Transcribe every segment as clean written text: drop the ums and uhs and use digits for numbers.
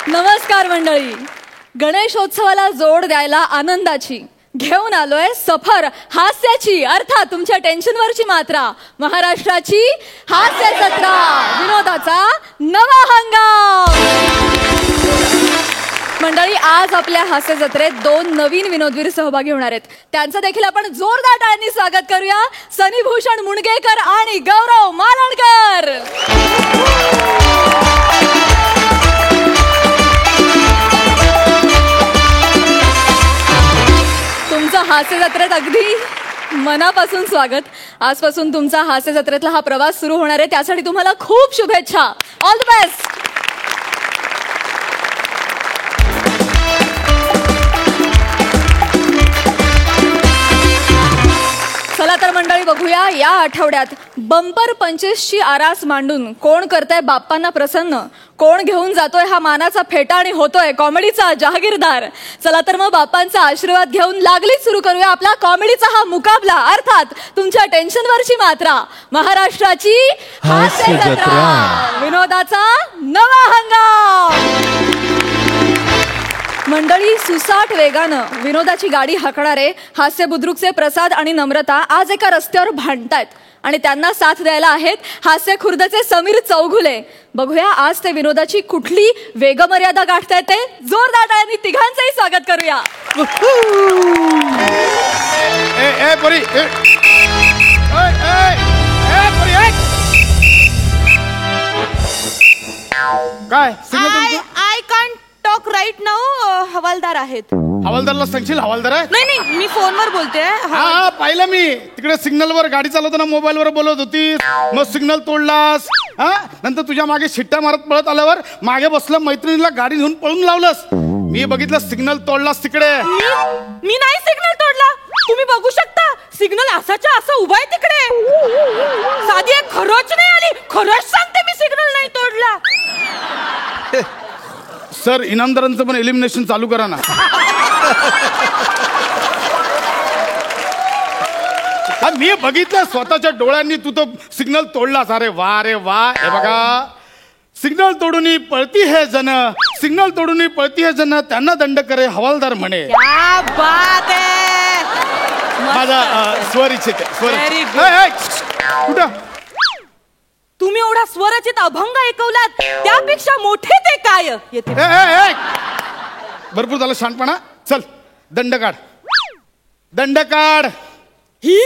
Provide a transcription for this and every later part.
नमस्कार मंडळी. गणेशोत्सवाला जोड द्यायला आनंदाची घेऊन आलोय सफर हास्याची, अर्थात तुमच्या टेन्शनवरची मात्रा. महाराष्ट्राची हास्य जत्रा, विनोदाचा नवा हंगाम. मंडळी, आज आपल्या हास्य जत्रेत 2 नवीन विनोदवीर सहभागी होणार आहेत. त्यांचं देखील आपण जोरदार टाळ्यांनी स्वागत करूया. सनीभूषण मुणगेकर आणि गौरव मालणकर. तुमचं हास्य जत्रेत अगदी मनापासून स्वागत. आजपासून तुमचा हास्य जत्रेतला हा प्रवास सुरू होणार आहे. त्यासाठी तुम्हाला खूप शुभेच्छा. All the best. चला तर मंडळी, बघूया या आठवड्यात बंपर पंचेसची आरास मांडून कोण करतंय बाप्पांना प्रसन्न, कोण घेऊन जातोय हा मानाचा फेटा आणि होतोय कॉमेडीचा जहागीरदार. चला तर मग बाप्पांचा आशीर्वाद घेऊन लागलीच सुरू करूया आपला कॉमेडीचा हा मुकाबला, अर्थात तुमच्या टेन्शनवरची मात्रा. महाराष्ट्राची हास्य जत्रा, विनोदाचा नवा हंगाम. मंडळी, सुसाट वेगानं विनोदाची गाडी हाकणारे हास्य बुद्रुकचे प्रसाद आणि नम्रता आज एका रस्त्यावर भांडतायत आणि त्यांना साथ द्यायला आहेत हास्य खुर्दचे समीर चौघुले. बघूया आज ते विनोदाची कुठली वेगमर्यादा गाठतायत ते. जोरदार टाळ्यांनी तिघांचंही स्वागत करूया. काय I can't talk right now. हवालदार आहेत. हवालदारला सांगशील? हवालदार आहे? नाही, मी फोनवर बोलते. हा, पाहिलं मी. तिकडे सिग्नलवर गाडी चालवताना मोबाईलवर बोलत होती, मग सिग्नल तोडलास. हा, नंतर तुझ्या मागे शिट्ट्या मारत पळत आल्यावर मागे बसलं मैत्रिणीला गाडी घेऊन पळून लावलंस. मी बघितलं सिग्नल तोडलास तिकडे. मी नाही सिग्नल तोडला. तुम्ही बघू शकता सिग्नल असाच्या असं उभा आहे तिकडे. साधी एक खरोच नाही आली. खरंच सांगते, मी सिग्नल नाही तोडला. सर, इनामदारांचं पण एलिमिनेशन चालू करा ना. मी बघितलं स्वतःच्या डोळ्यांनी, तू तो सिग्नल तोडलास. अरे वा, रे वा. हे बघा, सिग्नल तोडून पळती हे जन, सिग्नल तोडून पळती हे जन, त्यांना दंड करे हवालदार म्हणे. क्या बात आहे. माझा स्वर इच्छित कुठं तुम्ही एवढा स्वरचित अभंग ऐकवलात, त्यापेक्षा मोठे ते काय येते. भरपूर झालं शहाणपणा. चल, दंड काढ, दंड काढ. ही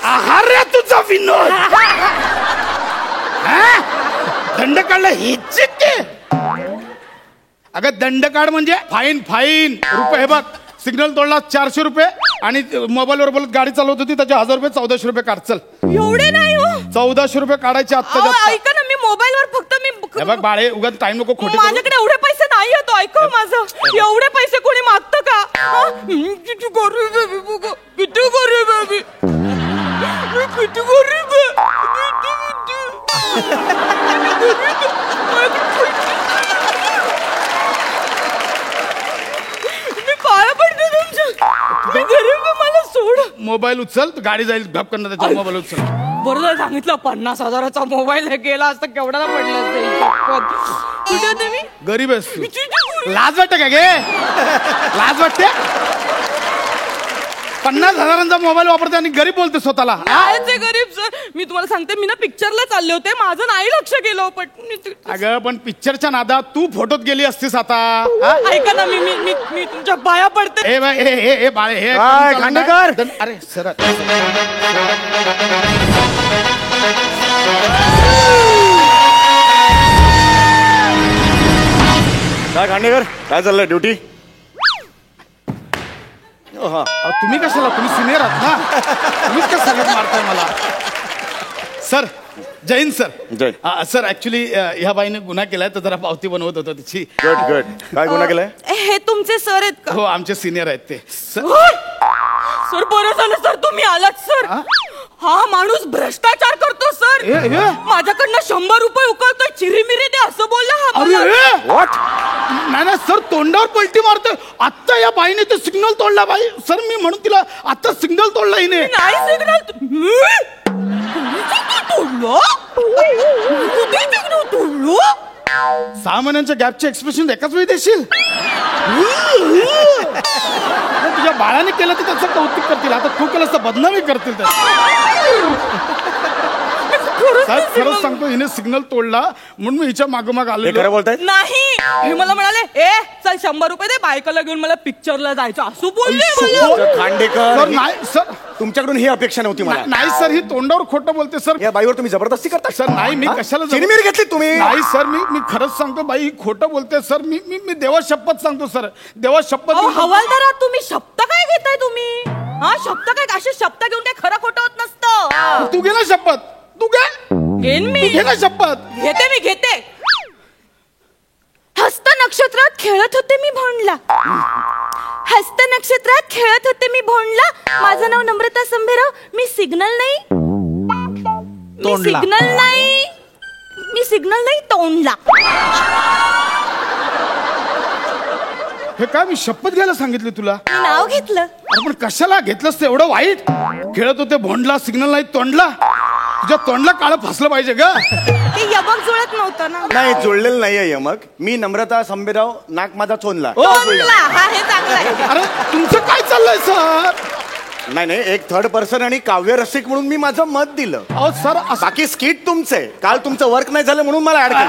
आहार रे तुझा विनोद. दंड काढला हीच. अगं, दंड काढ म्हणजे फाईन. फाईन रुपये. हे बघ, सिग्नल तोडला 400 रुपये आणि मोबाईलवर बोलत गाडी चालवत होती त्याचे 1000 रुपये, 1400 रुपये काढ. चल. एवढे नाही हो. 1400 रुपये काढायचे आत्ता. ऐका ना, मी मोबाईलवर फक्त हे बघ बाळे, उगाच टाइम नको खोटे. माझ्याकडे एवढे पैसे नाही येतो. ऐका माझं, एवढे पैसे कोणी मागतं का? किती गरीब आहे मी. बघ किती गरीब आहे मी. किती गरीब मी पाया पडते तुमच्या. मी गरीब आहे, मला सोड. मोबाईल उचल, गाडी जाईल भपकन. त्याच्या मोबाईल उचल. बरोबर सांगितलं. 50,000चा मोबाईल गेला असता केवढा पडला असता. कुठे तुम्ही गरीब आहेस तू. लाज वाटते का गे? लाज वाटते? 50,000चा मोबाईल वापरते आणि गरीब बोलते स्वतःला. ते गरीब सर. मी तुम्हाला सांगते, मी ना पिक्चरला चालले होते, माझं नाही लक्ष गेलं. पण अगं, पण पिक्चरच्या नादात तू फोटोत गेली असतीस आता. ऐका ना, मी तुमच्या पाया पडते. हे बाळे, हे खांडेकर. अरे सर, काय खांडेकर, काय चाललंय? ड्युटी? तुम्ही कशाला? तुम्ही सिनियर आहात ना. तुम्हीच का सगळ्यात मारताय मला. सर, जय हिंद सर. जय. सर, ऍक्च्युली ह्या बाईने गुन्हा केलाय, तर जरा पावती बनवत होतो तिची. Good good. काय गुन्हा केलाय? हे तुमचे सर आहेत का? हो, आमचे सिनियर आहेत ते. सर, बरं झालं सर तुम्ही आलात सर. हा माणूस भ्रष्टाचार करतो सर. माझ्याकडनं 100 रुपये उकळतोय. चिरीमिरी दे असं बोलला हा. व्हॉट? नाही सर, तोंडावर पलटी मारतोय. आता या बाईने ते सिग्नल तोडला. बाई सर, मी म्हणून तिला आता सिग्नल तोडला हिने. नाही सिग्नल तोडलं कुठे सिग्नल तोडलं 6 महिन्यांच्या गॅपचे एक्सप्रेशन एकाच वेळी देशील तुझ्या बाळाने केलं तर त्याचं कौतुक करतील आता तू केलं तर बदनामी करतील साहेब खरंच सांगतो हिने सिग्नल तोडला म्हणून मी हिच्या मागोमाग हे आलो खरं बोलतायत नाही हे मला म्हणाले ए चल 100 रुपये दे बायकोला घेऊन मला पिक्चरला जायचं असं बोलले मला. खांडेकर सर नाही सर तुमच्याकडून ही अपेक्षा नव्हती मला नाही सर ही तोंडावर खोटं बोलते सर या बाईवर तुम्ही जबरदस्ती करता सर नाही मी कशाला चिरमिर घेतली तुम्ही नाही सर मी खरंच सांगतो बाई ही खोटं बोलते सर मी देवा शपथ सांगतो सर देवा शपथ अहो, हवालदारा तुम्ही शब्द काय घेताय तुम्ही हा शब्द काय असे शब्द घेऊन काय खरं खोटं होत नसतं तू घे ना शपथ तू घे घेन मी घे ना शपथ घेते हस्त नक्षत्रात खेळत होते मी भोंडला हस्त नक्षत्रात खेळत होते मी भोंडला माझं नाव नम्रता संभेराव मी सिग्नल नाही तोंडला हे काय मी शपथ घ्यायला सांगितली तुला मी नाव घेतलं अरे पण कशाला घेतलंस ते एवढं वाईट खेळत होते भोंडला सिग्नल नाही तोंडला तुझ्या तोंडला काळं फासलं पाहिजे ग ते यबक जुळत नव्हतं ना नाही जुळलेलं नाहीये मग मी नम्रता संभेराव नाक माझा चोनला तोंडला हा हे चांगलं आहे अरे तुमचं काय चाललंय सर नाही एक थर्ड पर्सन आणि काव्य रसिक म्हणून मी माझं मत दिलं अहो सर असं बाकी स्किट तुमचे काल तुमचं वर्क नाही झालं म्हणून मला ऍड केलं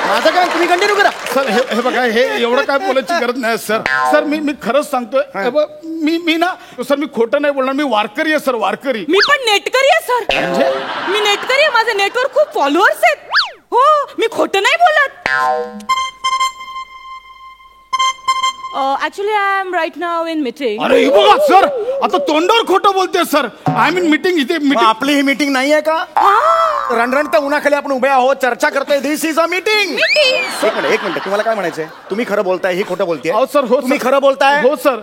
माझं काय तुम्ही कंटिन्यू करा सर हे बघा हे एवढं काय बोलायची गरज नाही सर मी खरंच सांगतोय हे बघ, मी ना सर मी खोटं नाही बोलणार मी वारकरी आहे सर वारकरी मी पण नेटकरी आहे सर मी नेटकरी आहे माझे नेटवर खूप फॉलोअर्स आहेत हो मी खोटं नाही बोलत actually I am right now in meeting अरे हे बघा सर आता तोंडावर खोटं बोलते सर आय मीन मीटिंग इथे मग मीटिंग आपली ही मीटिंग नाही आहे का रणरणता उन्हाखाली आपण उभे आहोत चर्चा करतोय दिस इज अ मीटिंग एक मिनिट तुम्हाला काय म्हणायचंय तुम्ही खरं बोलताय ही खोटं बोलतेय अहो सर हो तुम्ही सर. खरं बोलताय हो सर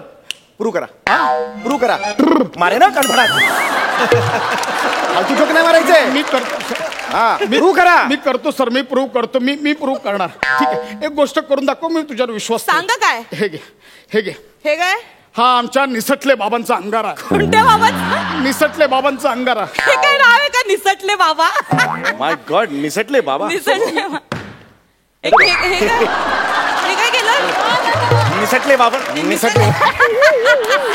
प्रूव्ह करा मारे ना कणफडात फालतू जोक नाही मारायचे मी करतो सर. हा प्रूव्ह करा मी करतो सर मी प्रूव्ह करतो मी प्रूव्ह करणार ठीक आहे एक गोष्ट करून दाखव मी तुझ्यावर विश्वास ठेवतो. सांगा काय हे घे हे काय हा आमच्या निसटले बाबांचा अंगारा कोणत्या बाबा निसटले बाबांचा अंगारा हे काय नाव आहे का निसटले बाबा माय गॉड निसटले बाबा निसटले हे काय केलं निसटले बाबा निसटले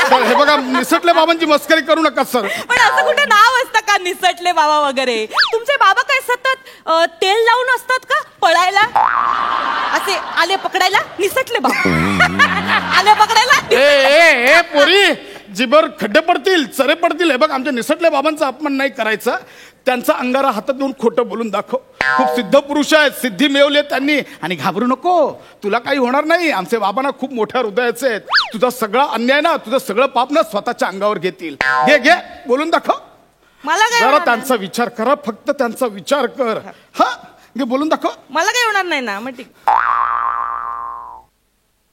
सर हे बघा निसटले बाबांची मस्करी करू नका सर पण असं कुठे नाव असतं का निसटले बाबा वगैरे तुमचे बाबा काय सतत तेल लावून असतात का पळायला असे आले पकडायला निसटले बाबा आले पकडायला ए पोरी जिबर खड्डे पडतील चरे पडतील हे बघ आमच्या निसटल्या बाबांचा अपमान नाही करायचा त्यांचा अंगारा हातात घेऊन खोटं बोलून दाखव खूप सिद्ध पुरुष आहेत सिद्धी मिळवली त्यांनी आणि घाबरू नको तुला काही होणार नाही आमचे बाबांना खूप मोठ्या हृदयाचे आहेत तुझा सगळा अन्याय ना तुझं सगळं पाप ना स्वतःच्या अंगावर घेतील घे बोलून दाखव मला काय जरा होणार त्यांचा विचार करा फक्त त्यांचा विचार कर हा घे बोलून दाखव मला काय होणार नाही ना मग ठीक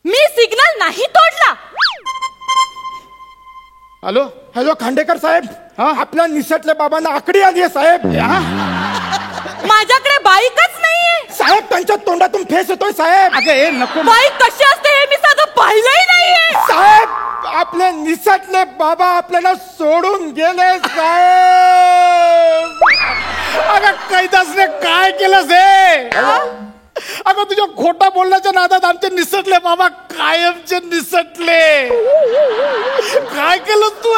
मी सिग्नल नाही तोडला हॅलो खांडेकर साहेब हा आपल्या निसटल्या बाबांना आकडी आली आहे साहेब माझ्याकडे बाईकच नाहीये साहेब त्यांच्या तोंडातून फेस येतोय साहेब अगे नको बाईक कशी असते हे मी साधं पाहिलंही नाहीये साहेब आपले निसटले बाबा आपल्याला सोडून गेले साहेब अगं कैदासने काय केलं हे अगं तुझ्या खोटा बोलण्याच्या नादात आमचे निसटले बाबा कायमचे निसटले काय केलं तू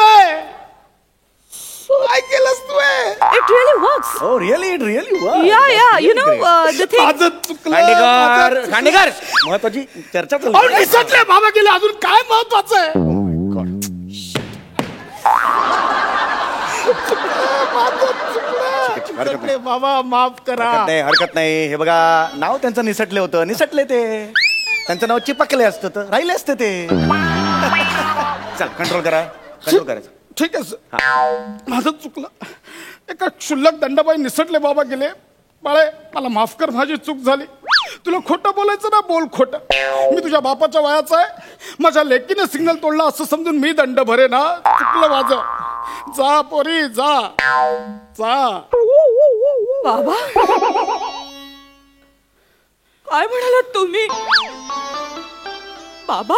काय केलंस तू it really works oh really yeah you know the thing माझं चुकलं खांडेकर महत्वाची चर्चा चालू निसटले बाबा गेले अजून काय महत्वाचं आहे निसटले बाबा माफ करा हरकत नाही हे बघा नाव त्यांचं निसटले होतं निसटले ते त्यांचं नाव चिपकले असतं तर राहिले असते ते चल कंट्रोल करायचं ठीक आहे सर माझं चुकलं एका क्षुल्लक दंडाबाई निसटले बाबा गेले बाळे मला माफ कर माझी चूक झाली तुला खोटं बोलायचं ना बोल खोटं मी तुझ्या बापाच्या वयाचा आहे माझ्या लेकीने सिग्नल तोडला असं समजून मी दंड भरे ना चुकलं माझं जा पोरी जा बाबा काय म्हणालात तुम्ही बाबा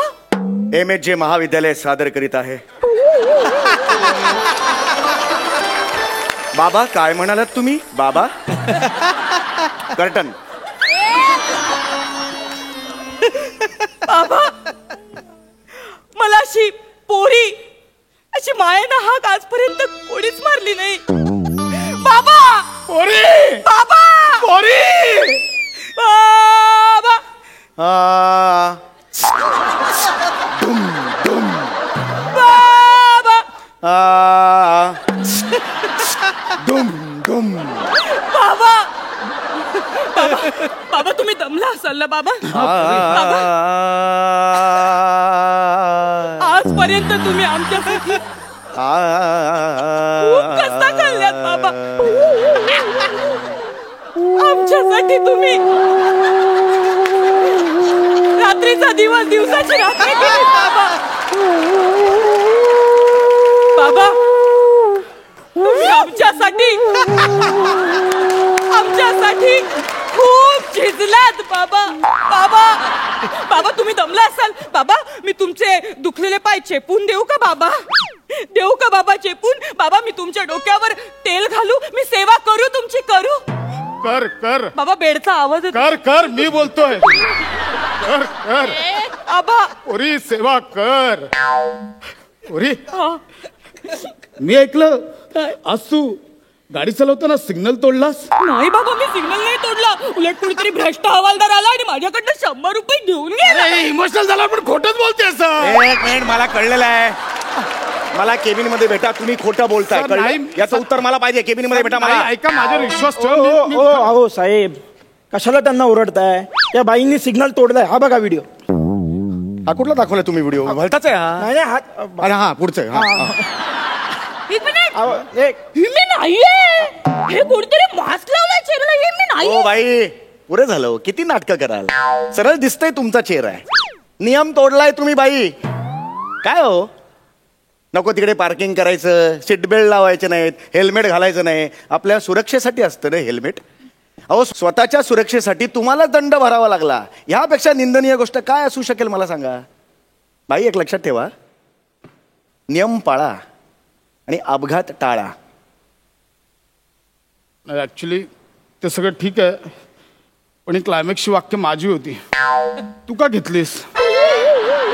MHJ महाविद्यालय सादर करीत आहे बाबा काय म्हणालात तुम्ही? बाबा कर्टन. बाबा मला अशी पोरी अशी मायेनं हाक आजपर्यंत कोणीच मारली नाही. बाबा पोरी बाबा पोरी बाबा दुम दुम बाबा दुम दुम. बाबा बाबा बाबा तुम्ही दमला असाल ना बाबा. बाबा आजपर्यंत तुम्ही आमच्यासाठी खूप कष्ट खाल्ल्यात बाबा. आमच्यासाठी तुम्ही रात्रीचा दिवस दिवसाची रात्र केली बाबा. बाबा तुम्ही आमच्यासाठी खूप झिजलात बाबा. बाबा बाबा तुम्ही दमला असाल बाबा. मी तुमचे दुखलेले पाय चेपून देऊ का बाबा? देऊ का बाबा चेपून? बाबा मी तुमच्या डोक्यावर तेल घालू? मी सेवा करू तुमची? करू? कर कर बाबा बेडचा आवाज येतो. कर कर मी बोलतोय. कर कर बाबा पोरी सेवा कर. पोरी हा. मी ऐकलं आज तू गाडी चालवताना सिग्नल तोडलास. नाही बाबा मी सिग्नल नाही तोडला. उलट कुणीतरी भ्रष्ट हवालदार आला आणि माझ्याकडनं 100 रुपये घेऊन गेला. इमोशनल झाला पण खोटच बोलतेस. एक मिनिट, मला कळलेलं आहे. मला केबिन मध्ये भेटा. तुम्ही खोटं बोलताय. सर, कळलं? नाही. याचं उत्तर मला पाहिजे. केबिन मध्ये भेटा मला. ऐका माझ्यावर विश्वास ठेव. ओ अहो साहेब, कशाला त्यांना ओरडताय? त्या बाईंनी सिग्नल तोडलाय. हा बघा व्हिडिओ. हा कुठला दाखवला तुम्ही व्हिडिओ? भलताच आहे हा. नाही नाही, अरे हा पुढचं आहे. हा. एक मिनिट. अहो, एक हे मी नाहीये. हे कोणतरी मास्क लावलाय चेहऱ्याला. हे मी नाही. ओ बाई पुरे झालं. किती नाटकं कराल. सरळ दिसतंय तुमचा चेहरा आहे. नियम तोडलाय तुम्ही बाई. काय हो, नको तिकडे पार्किंग करायचं, सीट बेल्ट लावायचे नाहीत, हेल्मेट घालायचं नाही. आपल्या सुरक्षेसाठी असतं ना हेल्मेट. अहो स्वतःच्या सुरक्षेसाठी तुम्हाला दंड भरावा लागला. ह्यापेक्षा निंदनीय गोष्ट काय असू शकेल मला सांगा? बाई एक लक्षात ठेवा, नियम पाळा आणि अपघात टाळा. ऍक्च्युली ते सगळं ठीक आहे पण ही क्लायमॅक्सची वाक्य माझी होती. तू का घेतलीस?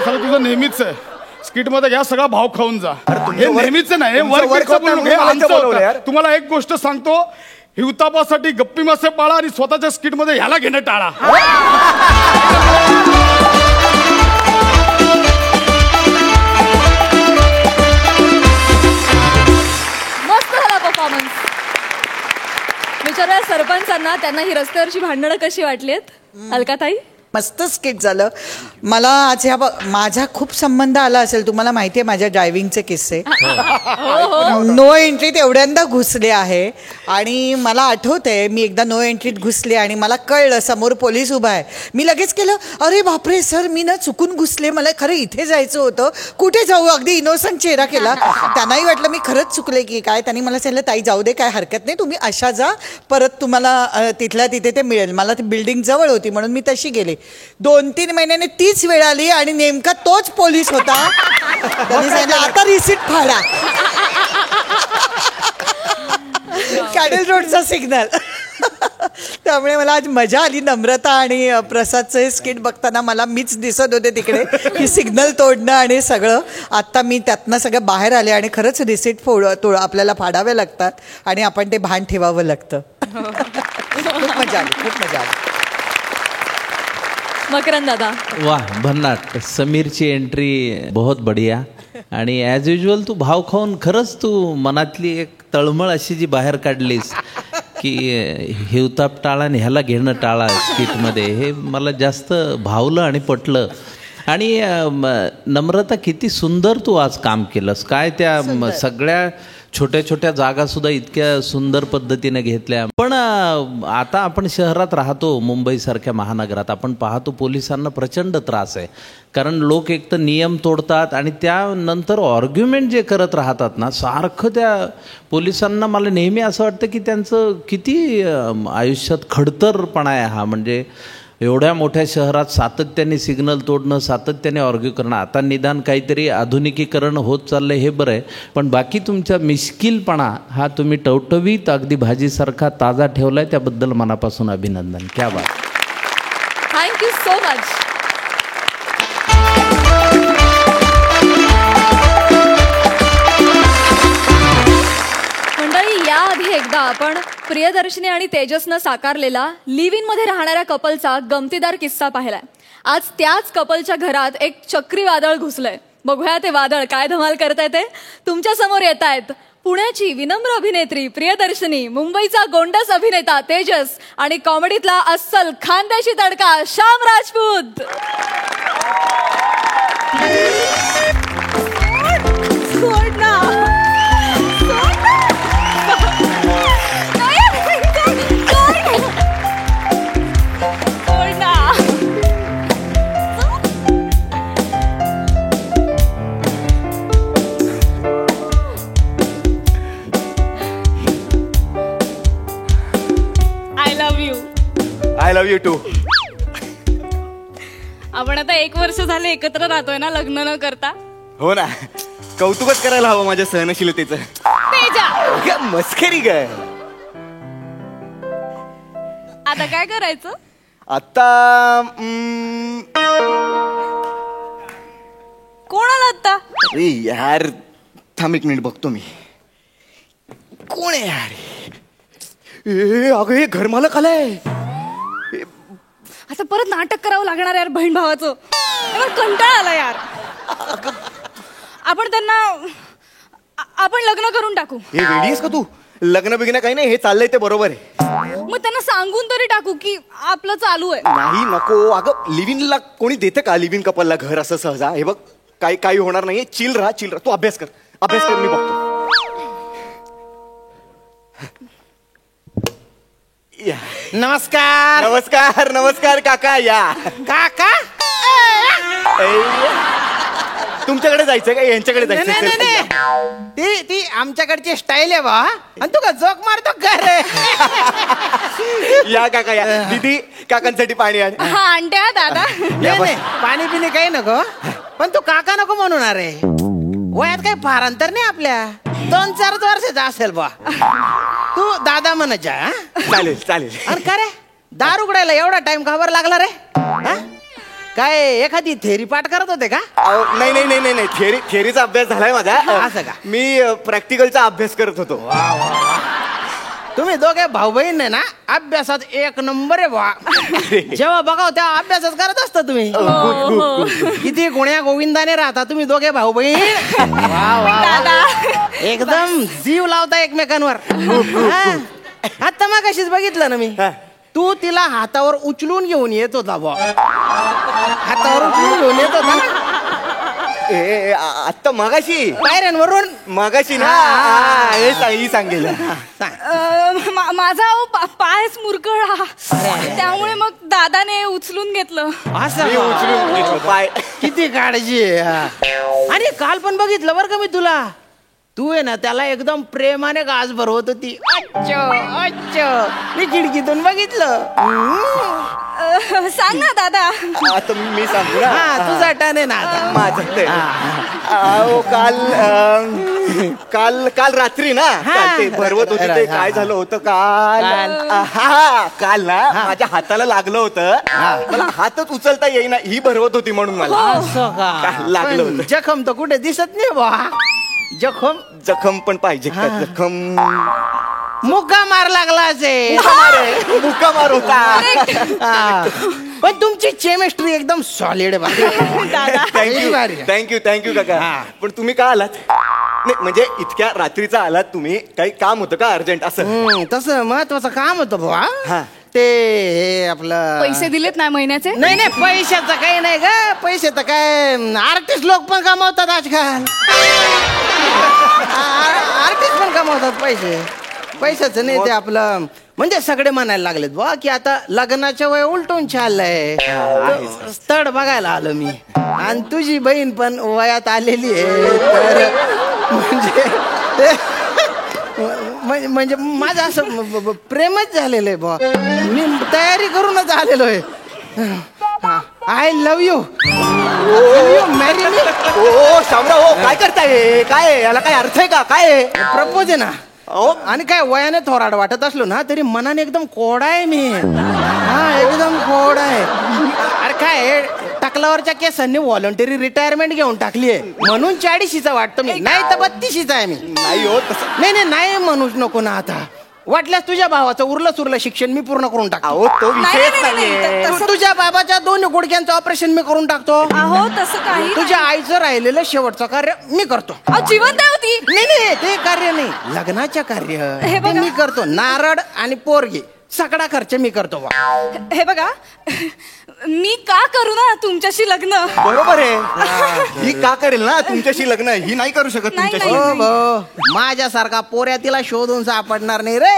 सगळं तुझं नेहमीच आहे. स्किट मध्ये घ्या सगळा भाव खाऊन जा. हे नेहमीच नाही. हे तुमचं work होत नाही म्हणून मला इथे बोलवलं यार. तुम्हाला एक गोष्ट सांगतो, हिवतापासाठी गप्पी मासे पाळा आणि स्वतःच्या स्किट मध्ये ह्याला घेणं टाळा. मस्त झाला परफॉर्मन्स. विचारूया सरपंचांना, त्यांना ही रस्त्यावरची भांडणं कशी वाटलीत? अलकाताई. मस्त स्किट झालं. मला आज माझा खूप संबंध आला असेल. तुम्हाला माहिती आहे माझ्या ड्रायव्हिंगचे किस्से. नो एंट्रीत एवढ्यांदा घुसले आहे आणि मला आठवतंय मी एकदा नो एंट्रीत घुसले आणि मला कळलं समोर पोलीस उभा आहे. मी लगेच केलं, अरे बापरे सर मी ना चुकून घुसले, मला खरं इथे जायचं होतं, कुठे जाऊ? अगदी इनोसंट चेहरा केला. त्यांनाही वाटलं मी खरंच चुकले की काय. त्यांनी मला सांगितलं ताई जाऊ दे काय हरकत नाही, तुम्ही अशा जा, परत तुम्हाला तिथल्या तिथे ते मिळेल. मला ती बिल्डिंग जवळ होती म्हणून मी तशी गेले. 2-3 महिन्याने तीच वेळ आली आणि नेमका तोच पोलीस होता. त्यांनी सांगितलं आता रिसीट फाडा. कॅडल रोडचा सिग्नल. त्यामुळे मला आज मजा आली. नम्रता आणि प्रसादचं हे स्किट बघताना मला मीच दिसत होते तिकडे की सिग्नल तोडणं आणि सगळं. आत्ता मी त्यातनं सगळं बाहेर आले आणि खरंच रिसीट आपल्याला फाडावे लागतात आणि आपण ते भान ठेवावं लागतं. खूप मजा आली, खूप मजा आली. मकरंद दादा. वाह भन्नाट. समीरची एंट्री बहुत बढिया आणि ॲज युजल तू भाव खाऊन खरंच तू मनातली एक तळमळ अशी जी बाहेर काढलीस की हिवताप टाळा आणि ह्याला घेणं टाळा स्किटमध्ये, हे मला जास्त भावलं आणि पटलं. आणि नम्रता किती सुंदर तू आज काम केलंस. काय त्या सगळ्या छोट्या छोट्या जागा सुद्धा इतक्या सुंदर पद्धतीने घेतल्या. पण आता आपण शहरात राहतो, मुंबईसारख्या महानगरात आपण पाहतो पोलिसांना प्रचंड त्रास आहे. कारण लोक एक तर नियम तोडतात आणि त्यानंतर आर्ग्युमेंट जे करत राहतात ना सारखं, त्या पोलिसांना मला नेहमी असं वाटतं की त्यांचं किती आयुष्यात खडतरपणा आहे हा. म्हणजे एवढ्या मोठ्या शहरात सातत्याने सिग्नल तोडणं, सातत्याने ऑर्ग्यू करणं, आता निदान काहीतरी आधुनिकीकरण होत चाललंय हे बरं आहे, पण बाकी तुमचा मिश्किलपणा हा तुम्ही टवटवीत अगदी भाजीसारखा ताजा ठेवलाय, त्याबद्दल मनापासून अभिनंदन. क्या बात. Thank you so much. याआधी एकदा आपण प्रियदर्शनी आणि तेजसनं साकारलेला लिव्ह इन मध्ये राहणाऱ्या कपलचा गमतीदार किस्सा पाहिलाय. आज त्याच कपलच्या घरात एक चक्रीवादळ घुसलंय. बघूया ते वादळ काय धमाल करताय ते. तुमच्या समोर येत आहेत पुण्याची विनम्र अभिनेत्री प्रियदर्शनी, मुंबईचा गोंडस अभिनेता तेजस आणि कॉमेडीतला अस्सल खानदेशी तडका Shyam Rajput. I love you too. आपण आता 1 वर्ष झाले एकत्र राहतोय ना, लग्न न करता. हो ना, कौतुकच करायला हवं माझ्या सहनशीलतेचं. तेजा, मस्करी काय. आता काय करायचं? आता कोण आला आता? अरे यार थांब 1 मिनिट बघतो मी. कोण आहे यार? ए अगं हे घरमालक आलाय. आता परत नाटक करावं लागणार यार बहीण भावाचं. मला कंटाळा आला यार. आपण त्यांना आपण लग्न करून टाकू. हे वेडी आहेस का तू? लग्न बिग्न काही नाही, हे चाललंय ते बरोबर आहे. मग त्यांना सांगून तरी टाकू की आपलं चालू आहे. नाही नको अगं, लिव्हिंगला कोणी देते का? लिव्हिंग कपलला घर असं सहजा? हे बघ काही होणार नाहीये. चिल राहा. तू अभ्यास कर मी बघतो. नमस्कार. नमस्कार नमस्कार काका. या काका. तुमच्याकडे जायचं का यांच्याकडे जायचं? ती आमच्याकडची स्टाईल आहे बा. आणि तू का जोक मारतो का रे? या काका या. दीदी काकांसाठी पाणी आण. हा आणते हा दादा. नाही पाणी पिणे काही नको, पण तू काका नको म्हणून. अरे वयात काही फार अंतर नाही आपल्या. 2-4 वर्षाचा असेल बा. तू दादा म्हणायच्या. चालेल चालेल. अरे का रे दार उघडायला एवढा टाइम का बरं लागला रे? काय एखादी थेरी पाठ करत होते का? नाही थेरीचा अभ्यास झालाय माझा. असं का? मी प्रॅक्टिकलचा अभ्यास करत होतो. तुम्ही दोघे भाऊ बहीण ना अभ्यासात 1 नंबर आहे बा. जेव्हा बघाव तेव्हा अभ्यासच करत असता तुम्ही. किती गुण्या गोविंदाने राहता तुम्ही दोघे भाऊ बहीण. एकदम जीव लावता एकमेकांवर. आता मग कशीच बघितलं ना मी, तू तिला हातावर उचलून घेऊन येत होता बा. हातावर उचलून घेऊन येत होता ना. आत्ता मगाशी पायऱ्यांवरून मगाशी ना. हे सांगेल. माझा पायच मुरगळा, त्यामुळे मग दादाने उचलून घेतलं. असं पाय. किती काळजी आहे. आणि काल पण बघितलं बरं का मी तुला. तू आहे ना त्याला एकदम प्रेमाने गाज भरवत होती. मी खिडकीतून बघितलं. सांग ना दादा. आता मी सांगू ना. तुझा टर्न आहे ना आता. माझं ते. काल रात्री ना ते भरवत होती. ते काय झालं होतं काल ना माझ्या हाताला लागलं होतं. मला हातच उचलता येईना. ही भरवत होती म्हणून मला लागलं होतं. जखम तर कुठे दिसत नाही बा. जखम पण पाहिजे का? जखम मुक्का मार लागला असेल. मुक्का मार होता. पण तुमची केमिस्ट्री एकदम सॉलिड आहे. थँक्यू काका. पण तुम्ही का आलात? नाही म्हणजे इतक्या रात्रीचा आलात तुम्ही? काही काम होतं का अर्जंट? असं तसं महत्वाचं काम होतं बुवा. ते आपलं पैसे दिलेत नाही महिन्याचे? नाही पैशाचं काही नाही का. पैसे तर काय आर्टिस्ट लोक पण कमावतात आजकाल. आर्टिस्ट पण कमावतात पैशाचं नाही. ते आपलं म्हणजे सगळे म्हणायला लागलेत बुवा की आता लग्नाच्या वय उलटून चाललंय. स्थळ बघायला आलो मी. आणि तुझी बहीण पण वयात आलेली आहे. तर म्हणजे माझं असं प्रेमच झालेलं आहे बुवा. मी तयारी करूनच आलेलो आहे. I love you marry me. ओ शामराव हो, काय करताय? काय याला काय अर्थ आहे का? काय प्रपोज आहे ना. आणि काय वयाने थोराड वाटत असलो ना तरी मनाने एकदम कोडा आहे मी. हा एकदम कोडा आहे. अरे काय टकलावरच्या केसांनी व्हॉलंटरी रिटायरमेंट घेऊन टाकली आहे म्हणून 40शीचा वाटतो मी, नाही तर 32शीचा आहे मी. नाही हो तसं. नाही म्हणूच नको ना आता. वाटल्यास तुझ्या भावाचं उरलं सुरलं शिक्षण मी पूर्ण करून टाकतो. अहो तो नाही, विषयच नाही, नाही, नाहीये. तसं- तुझ्या बाबाच्या 2 गुडघ्यांचं ऑपरेशन मी करून टाकतो. अहो तसं काही तुझ्या आईचं राहिलेलं शेवटचं कार्य मी करतो. अहो, जिवंत आहे होती. नाही ते कार्य नाही, लग्नाच्या कार्य हे ते बघा. मी करतो. नारळ आणि पोरगी सगळा खर्च मी करतो बा. हे बघा मी का करू ना तुमच्याशी लग्न. बरोबर आहे. ही का करेल ना तुमच्याशी लग्न? ही नाही करू शकत नाही, तुमच्याशी. नाही. हो भाऊ, माझ्यासारखा पोऱ्या तिला शोधून सापडणार नाही रे.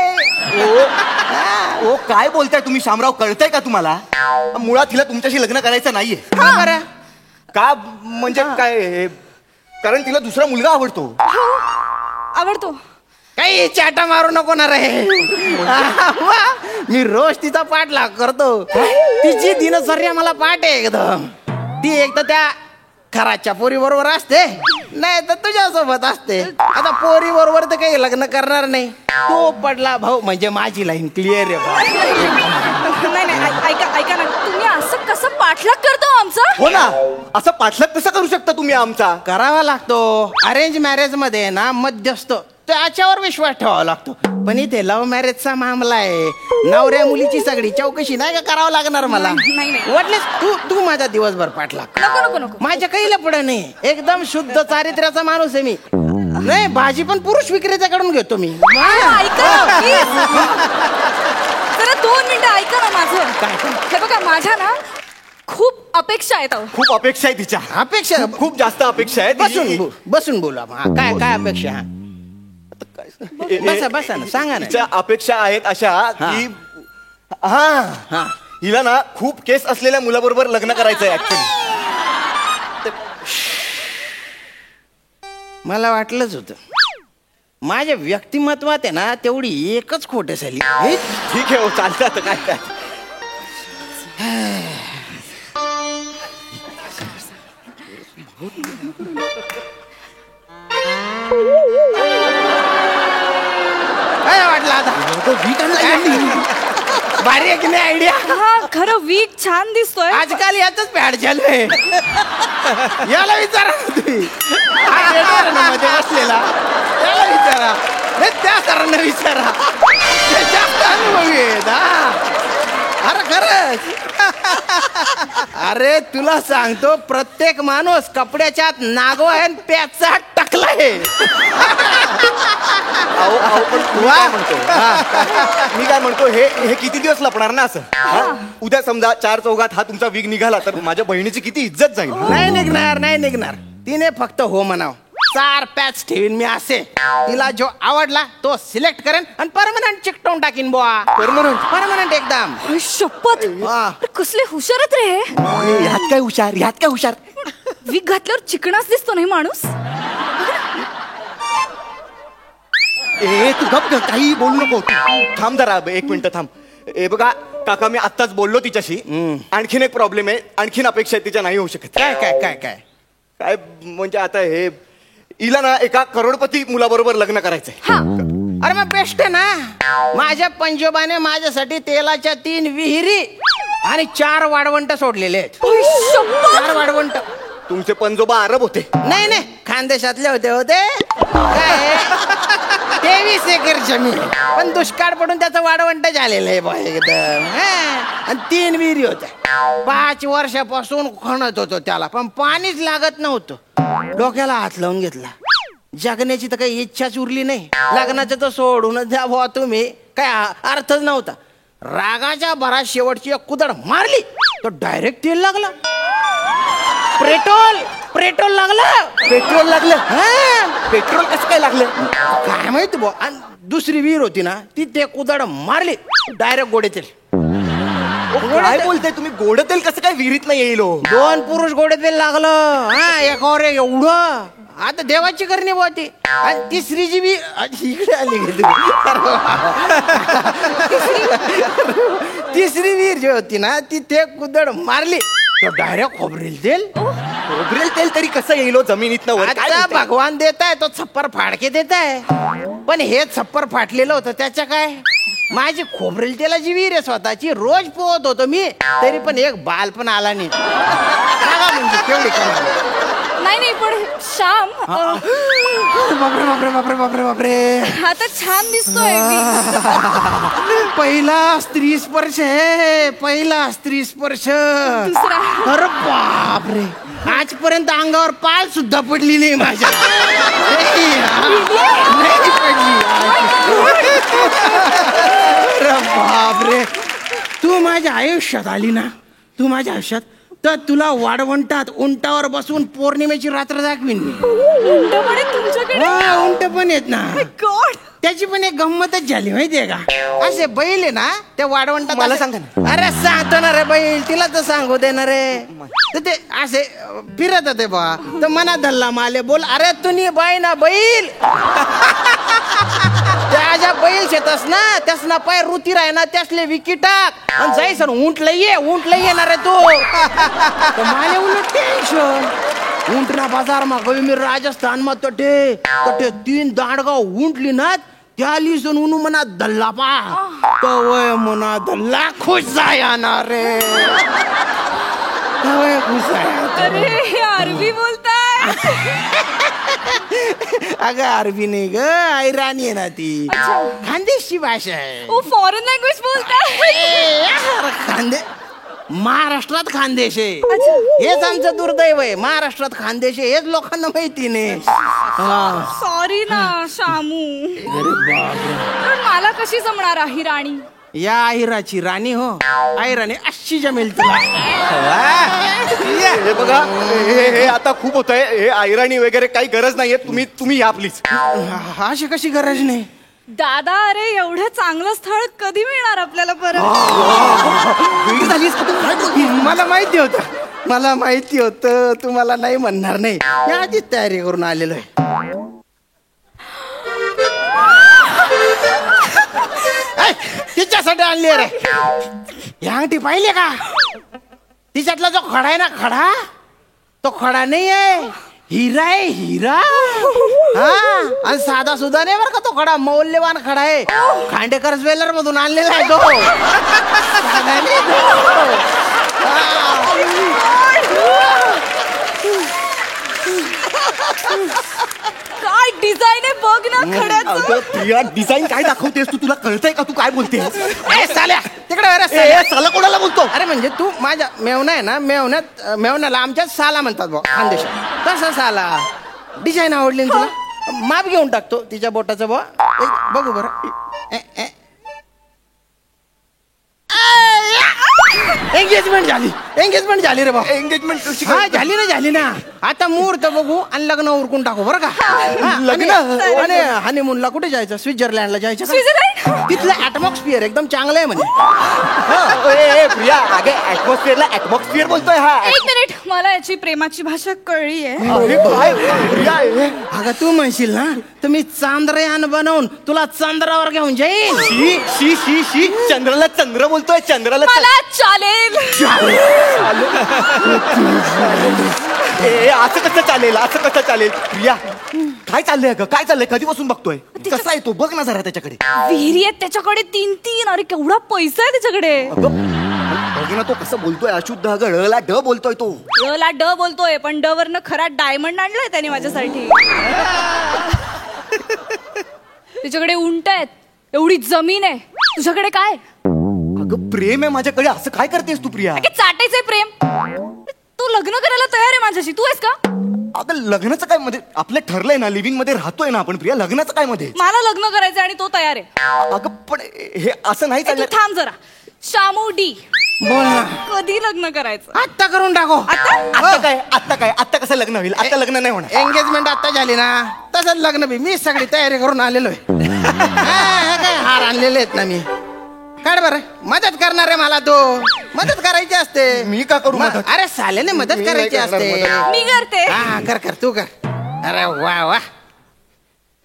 ओ काय बोलताय तुम्ही शामराव? कळतंय का तुम्हाला? मुळात हिला तुमच्याशी लग्न करायचं नाहीये. का बरं? का म्हणजे काय हे? कारण तिला दुसरा मुलगा आवडतो. आवडतो. काही चाटा मारू नको ना रे. मी रोज तिचा पाठलाग करतो. तिची दिनचर्या मला पाठ आहे एकदम. ती एक तर त्या खराच्या पोरी बरोबर असते, नाही तर तुझ्यासोबत असते. आता पोरी बरोबर तर काही लग्न करणार नाही. तो पडला भाऊ म्हणजे माझी लाईन क्लिअर आहे भाऊ. नाही ऐका ना, तुम्ही असं कसं पाठलाग करतो आमचा. हो ना, असं पाठलाग कसं करू शकता तुम्ही आमचा? करावा लागतो. अरेंज मॅरेज मध्ये ना मध्यस्थ त्याच्यावर विश्वास ठेवावा लागतो. पण इथे लव्ह मॅरेजचा मामला आहे. नवऱ्या मुलीची सगळी चौकशी नाही का करावं लागणार मला. नाही. वाटलेस तू माझा दिवसभर पाठलाग. नको. माझ्या काही लपडं नाही. एकदम शुद्ध चारित्र्याचा माणूस आहे मी. नाही भाजी पण पुरुष विक्रेत्याकडून घेतो मी. ऐका ना, please. जरा 2 मिनिटं ऐका ना माझं. हे बघा माझ्या ना खूप अपेक्षा आहेत अहो. खूप अपेक्षा आहे तिच्या. अपेक्षा खूप जास्त अपेक्षा आहे. बसून बोला. काय अपेक्षा? हा. बसा ना सांगा ना. तिच्या अपेक्षा आहेत अशा की हा हिला ना खूप केस असलेल्या मुलाबरोबर लग्न करायचंय ऍक्च्युली. मला वाटलंच होतं. माझ्या व्यक्तिमत्वात आहे ना तेवढी एकच खोट झाली. ठीक आहे हो, चालतं आता काय. काय वाटलं आता? भारी आहे की नाही आयडिया? हा खरं वीक छान दिसतोय. आजकाल याच पॅड चालू याला विचारा ना तुम्ही. हा theater आहे ना मध्ये बसलेला, त्याला विचारा. नाही त्या सरांना विचारा, ते जास्त अनुभवी आहेत. अरे खरंच. अरे तुला सांगतो प्रत्येक माणूस कपड्याच्या आत नागो आहे आणि प्याचा टाकलाय. मी काय म्हणतो हे किती दिवस लपणार ना असं? उद्या समजा 4 चौघात हा तुमचा विग निघाला तर माझ्या बहिणीची किती इज्जत जाईल. नाही निघणार. तिने फक्त हो म्हणाव. 4 पॅच ठेवीन मी असे. तिला जो आवडला तो सिलेक्ट करेन आणि परमनंट चिकटवून टाकीन बुवा. परमनंट एकदम. शपथ वा. अरे, कसले हुशारच रे हे. ह्यात काय हुशार? वीक घातल्यावर चिकणाच दिसतो नाही माणूस. ए तू गप काही बोलू नको. थांब जरा 1 मिनिट थांब. ए बघा काका, मी आत्ताच बोललो तिच्याशी. आणखीन एक प्रॉब्लेम आहे. आणखीन अपेक्षा तिच्या नाही होऊ शकत. काय म्हणजे आता हे हिला ना एका करोडपती मुलाबरोबर लग्न करायचंय. अरे मग बेस्ट आहे ना. माझ्या पंजोबाने माझ्यासाठी तेलाच्या 3 विहिरी आणि 4 वाढवंट सोडलेले आहेत. 4 वाढवंट. तुमचे पंजोबा अरब होते? नाही खानदेशातले होते. काय 23 एकर जमीन, पण दुष्काळ पडून त्याचं वाढवंट झालेलं आहे बा एकदम. आणि 3 विहिरी होत्या. 5 वर्षापासून खणत होतो त्याला, पण पाणीच लागत नव्हतं. डोक्याला हात लावून घेतला. जगण्याची तर काही इच्छाच उरली नाही. लग्नाचं तर सोडूनच द्या भावा तुम्ही, काय अर्थच नव्हता. रागाच्या भरात शेवटची एक कुदळ मारली तर डायरेक्ट तेल लागला. पेट्रोल लागलं. पेट्रोल कसं काय लागलं काय माहिती भाऊ. आणि दुसरी विहीर होती ना, ती ते कुदळ मारली डायरेक्ट गोडे तेल. काय बोलताय तुम्ही? गोड तेल कसं काय विहिरीत नाही येईल? 2 पुरुष गोडे तेल लागलं. एकावर एक एवढं. आता देवाची करणी होती. आणि तिसरी जी इकडे आली. तिसरी विहीर जी होती ना ती ते कुदळ मारली डायरेक्ट खोबरेल तेल. खोबरेल तेल तरी कसं येईल हो जमिनीतनं वर? काय आता बोलताय? भगवान देताय तो छप्पर फाडके देताय, पण हे छप्पर फाटलेलं होतं त्याच्या काय. माझी खोबरेल तेलाची विहीर आहे स्वतःची, रोज पोहत होतो मी, तरी पण एक बाल पण आला नाही. सांगा म्हणजे केवढी कमाल. नाही पण श्याम बापरे बापरे बापरे बापरे बापरे. आता छान दिसतोय. पहिला स्त्री स्पर्श आहे, पहिला स्त्री स्पर्श. दुसरा? अरे बापरे, आजपर्यंत अंगावर पाल सुद्धा पडली नाही माझ्या. नाही पडली. अरे बापरे, तू माझ्या आयुष्यात आली ना, तू माझ्या आयुष्यात, तर तुला वाढवंटात उंटावर बसून पौर्णिमेची रात्र दाखवीन मी. तुमच्याकडे उंट पण येत ना. गॉड, त्याची पण एक गंमतच झाली माहितीये का. असे बैल आहे ना त्या वाढवंटात. मला असे- सांगा ना. अरे सांगतो ना रे बैल, तिला तर सांगू दे ना रे. तर ते असे फिरत होते बा, तर मना धल्ला माले बोल, अरे तुम्ही बाय ना बैल. त्या ज्या बैल शेतस ना त्यास ना पाय रुती राह ना त्यासले विकी टाक आणि जाई सर ऊंट लई येणार रे तू. तर माले उलट टेन्शन. ऊंटना बाजार मा गयो मी राजस्थान मा तटे 3 दांडगाव ऊंटली ना त्या लिसून उनु मना धल्ला पा तवय मना धल्ला खुश जाया ना रे. तवय खुश जाया. अरे अरबी बोलताय. अगं अरबी नाही ग, ऐराणी आहे ना ती, खानदेशी भाषा आहे. ओ फॉरेन लँग्वेज बोलताय. खानदे महाराष्ट्रात खानदेश आहे. हेच आमचं दुर्दैव आहे, महाराष्ट्रात खानदेश आहे हेच लोकांना माहिती नाही. सॉरी ना शामू, पण मला कशी जमणार आहे राणी. या आहिराची राणी हो, आहिराणी अशी जमेल तुला. हे बघा, हे आता खूप होत आहे. हे आयराणी वगैरे काही गरज नाहीये. तुम्ही या प्लीज. अशी कशी गरज नाही. दादा, अरे एवढं चांगलं स्थळ कधी मिळणार आपल्याला परत. मला माहिती होतं, मला माहिती होतं तुम्हाला नाही म्हणणार नाही. या आधीच तयारी करून आलेलो आहे. तिच्यासाठी आणली रे. या अंगठी पाहिले का, तिच्यातला जो खडा आहे ना, खडा तो खडा नाही आहे, हिरा आहे, हिरा. हा, आणि साधा सुद्धा नाही बरं का तो खडा, मौल्यवान खडा आहे. खांडेकर ज्वेलर मधून आणलेला आहे तो. साधा नाही तो. काय डिझाईन आहे बघ ना खड्याचं. अगं प्रिया, डिझाईन काय दाखवतेस तू? तुला कळतंय का तू काय बोलतेस? ए, साल्या तिकडे वर साल्या. साला कोणाला बोलतो? अरे म्हणजे तू माझ्या मेवना आहे ना, मेवण्याला आमच्या साला म्हणतात बा खानदेशात. तसा साला. डिझाईन आवडली ना तुला, माप घेऊन टाकतो तिच्या बोटाचं बा. बघू बरं. एंगेजमेंट झाली रे बा. एंगेजमेंट हा झाली ना. आता मुहूर्त बघू आणि लग्न उरकून टाकू बरं का. लग्न? आणि हनीमूनला कुठे जायचं? स्वित्झर्लंडला जायचं का? स्वित्झर्लंड? तिथलं ऍटमॉस्फिअर एकदम चांगलं आहे म्हणजे. प्रिया, अगे ऍटमॉस्फिअर बोलतोय हा. एक मिनिट, मला याची प्रेमाची भाषा कळली आहे. अरे काय प्रिया, अगं तू म्हणशील ना तर मी चांद्रयान बनवून तुला चंद्रावर घेऊन जाईन. शी चंद्राला चंद्र बोलतोय, चंद्राला मला चालेल. असं कसं चालेल? प्रिया, काय चाललंय ग? काय चाललंय? कधीपासून बघतोय? कसा आहे तो? बघ ना जरा त्याच्याकडे. विहिरी आहेत त्याच्याकडे 3-3. अरे केवढा पैसा आहे त्याच्याकडे. बघ ना तो कसं बोलतोय, अशुद्ध. अगं ळला ड बोलतोय तो. ला ड बोलतोय, पण ड वरनं खरा डायमंड आणलाय त्याने माझ्यासाठी. त्याच्याकडे उंट आहेत, एवढी जमीन आहे. तुझ्याकडे काय? अगं प्रेम आहे माझ्याकडे. असं काय करतेस तू प्रिया? चाटायचंय प्रेम. तू लग्न करायला तयार आहे माझ्याशी, तू आहेस का? अगं लग्नाचं काय मध्ये? आपलं ठरलंय ना, लिव्हिंग मध्ये राहतोय ना आपण. प्रिया, लग्नाचं काय मध्ये? मला लग्न करायचंय आणि तो तयार आहे. अगं पण हे असं नाही तू चाललं. थांब जरा. शामू डी, बोल ना. कधी लग्न करायचं? आत्ता करून टाको. आता कसं लग्न होईल? आता लग्न नाही होणार. एंगेजमेंट आता झाली ना, तसंच लग्न बी मी सगळी तयारी करून आलेलो आहे. काय हार आणलेले आहेत ना मी. काढ बरं, मदत करणार आहे मला तू. मदत करायची असते. मी का करू मदत? अरे साल्याने मदत मी करायची नाही करणार असते. मदत. मी करते. हा कर तू कर. अरे वा वा,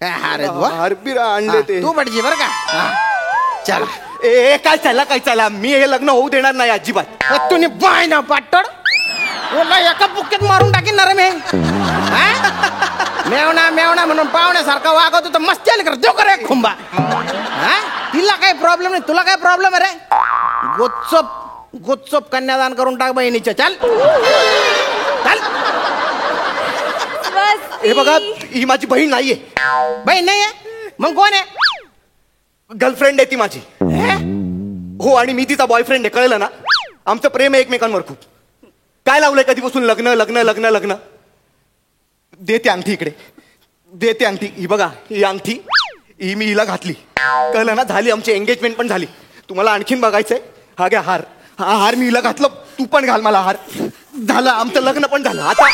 काय हार आहेत बुवा. हारबीर आणले ते. तू पडजी बरं का. चला ए काय चला मी हे लग्न होऊ देणार नाही अजिबात. तुम्ही बाय ना पाटड तुला एका बुक्केत मारून टाकीन ना रे मी. मेवणा मेवणा म्हणून पाहुण्यासारखा वागवतो तर मस्ती आली कर देऊ कर एक खुंबा. तिला काही प्रॉब्लेम नाही, तुला काय प्रॉब्लेम आहे रे. गुच्चप कन्यादान करून टाक बहिणीच्या. चल चल. हे बघा ही माझी बहीण नाहीये. बहीण नाही आहे मग कोण आहे? गर्लफ्रेंड आहे ती माझी. हो आणि मी तिचा बॉयफ्रेंड आहे, कळलं ना. आमचं प्रेम आहे एकमेकांवर खूप. काय लावलंय कधीपासून लग्न लग्न लग्न लग्न. देते अंगठी इकडे, देते अंगठी. ही बघा ही अंगठी ही मी हिला घातली, कळलं ना. झाली आमची एंगेजमेंट पण झाली. तुम्हाला आणखीन बघायचंय? हा घ्या हार. हा हार मी हिला घातलं, तू पण घाल मला हार. झालं आमचं लग्न पण झालं. आता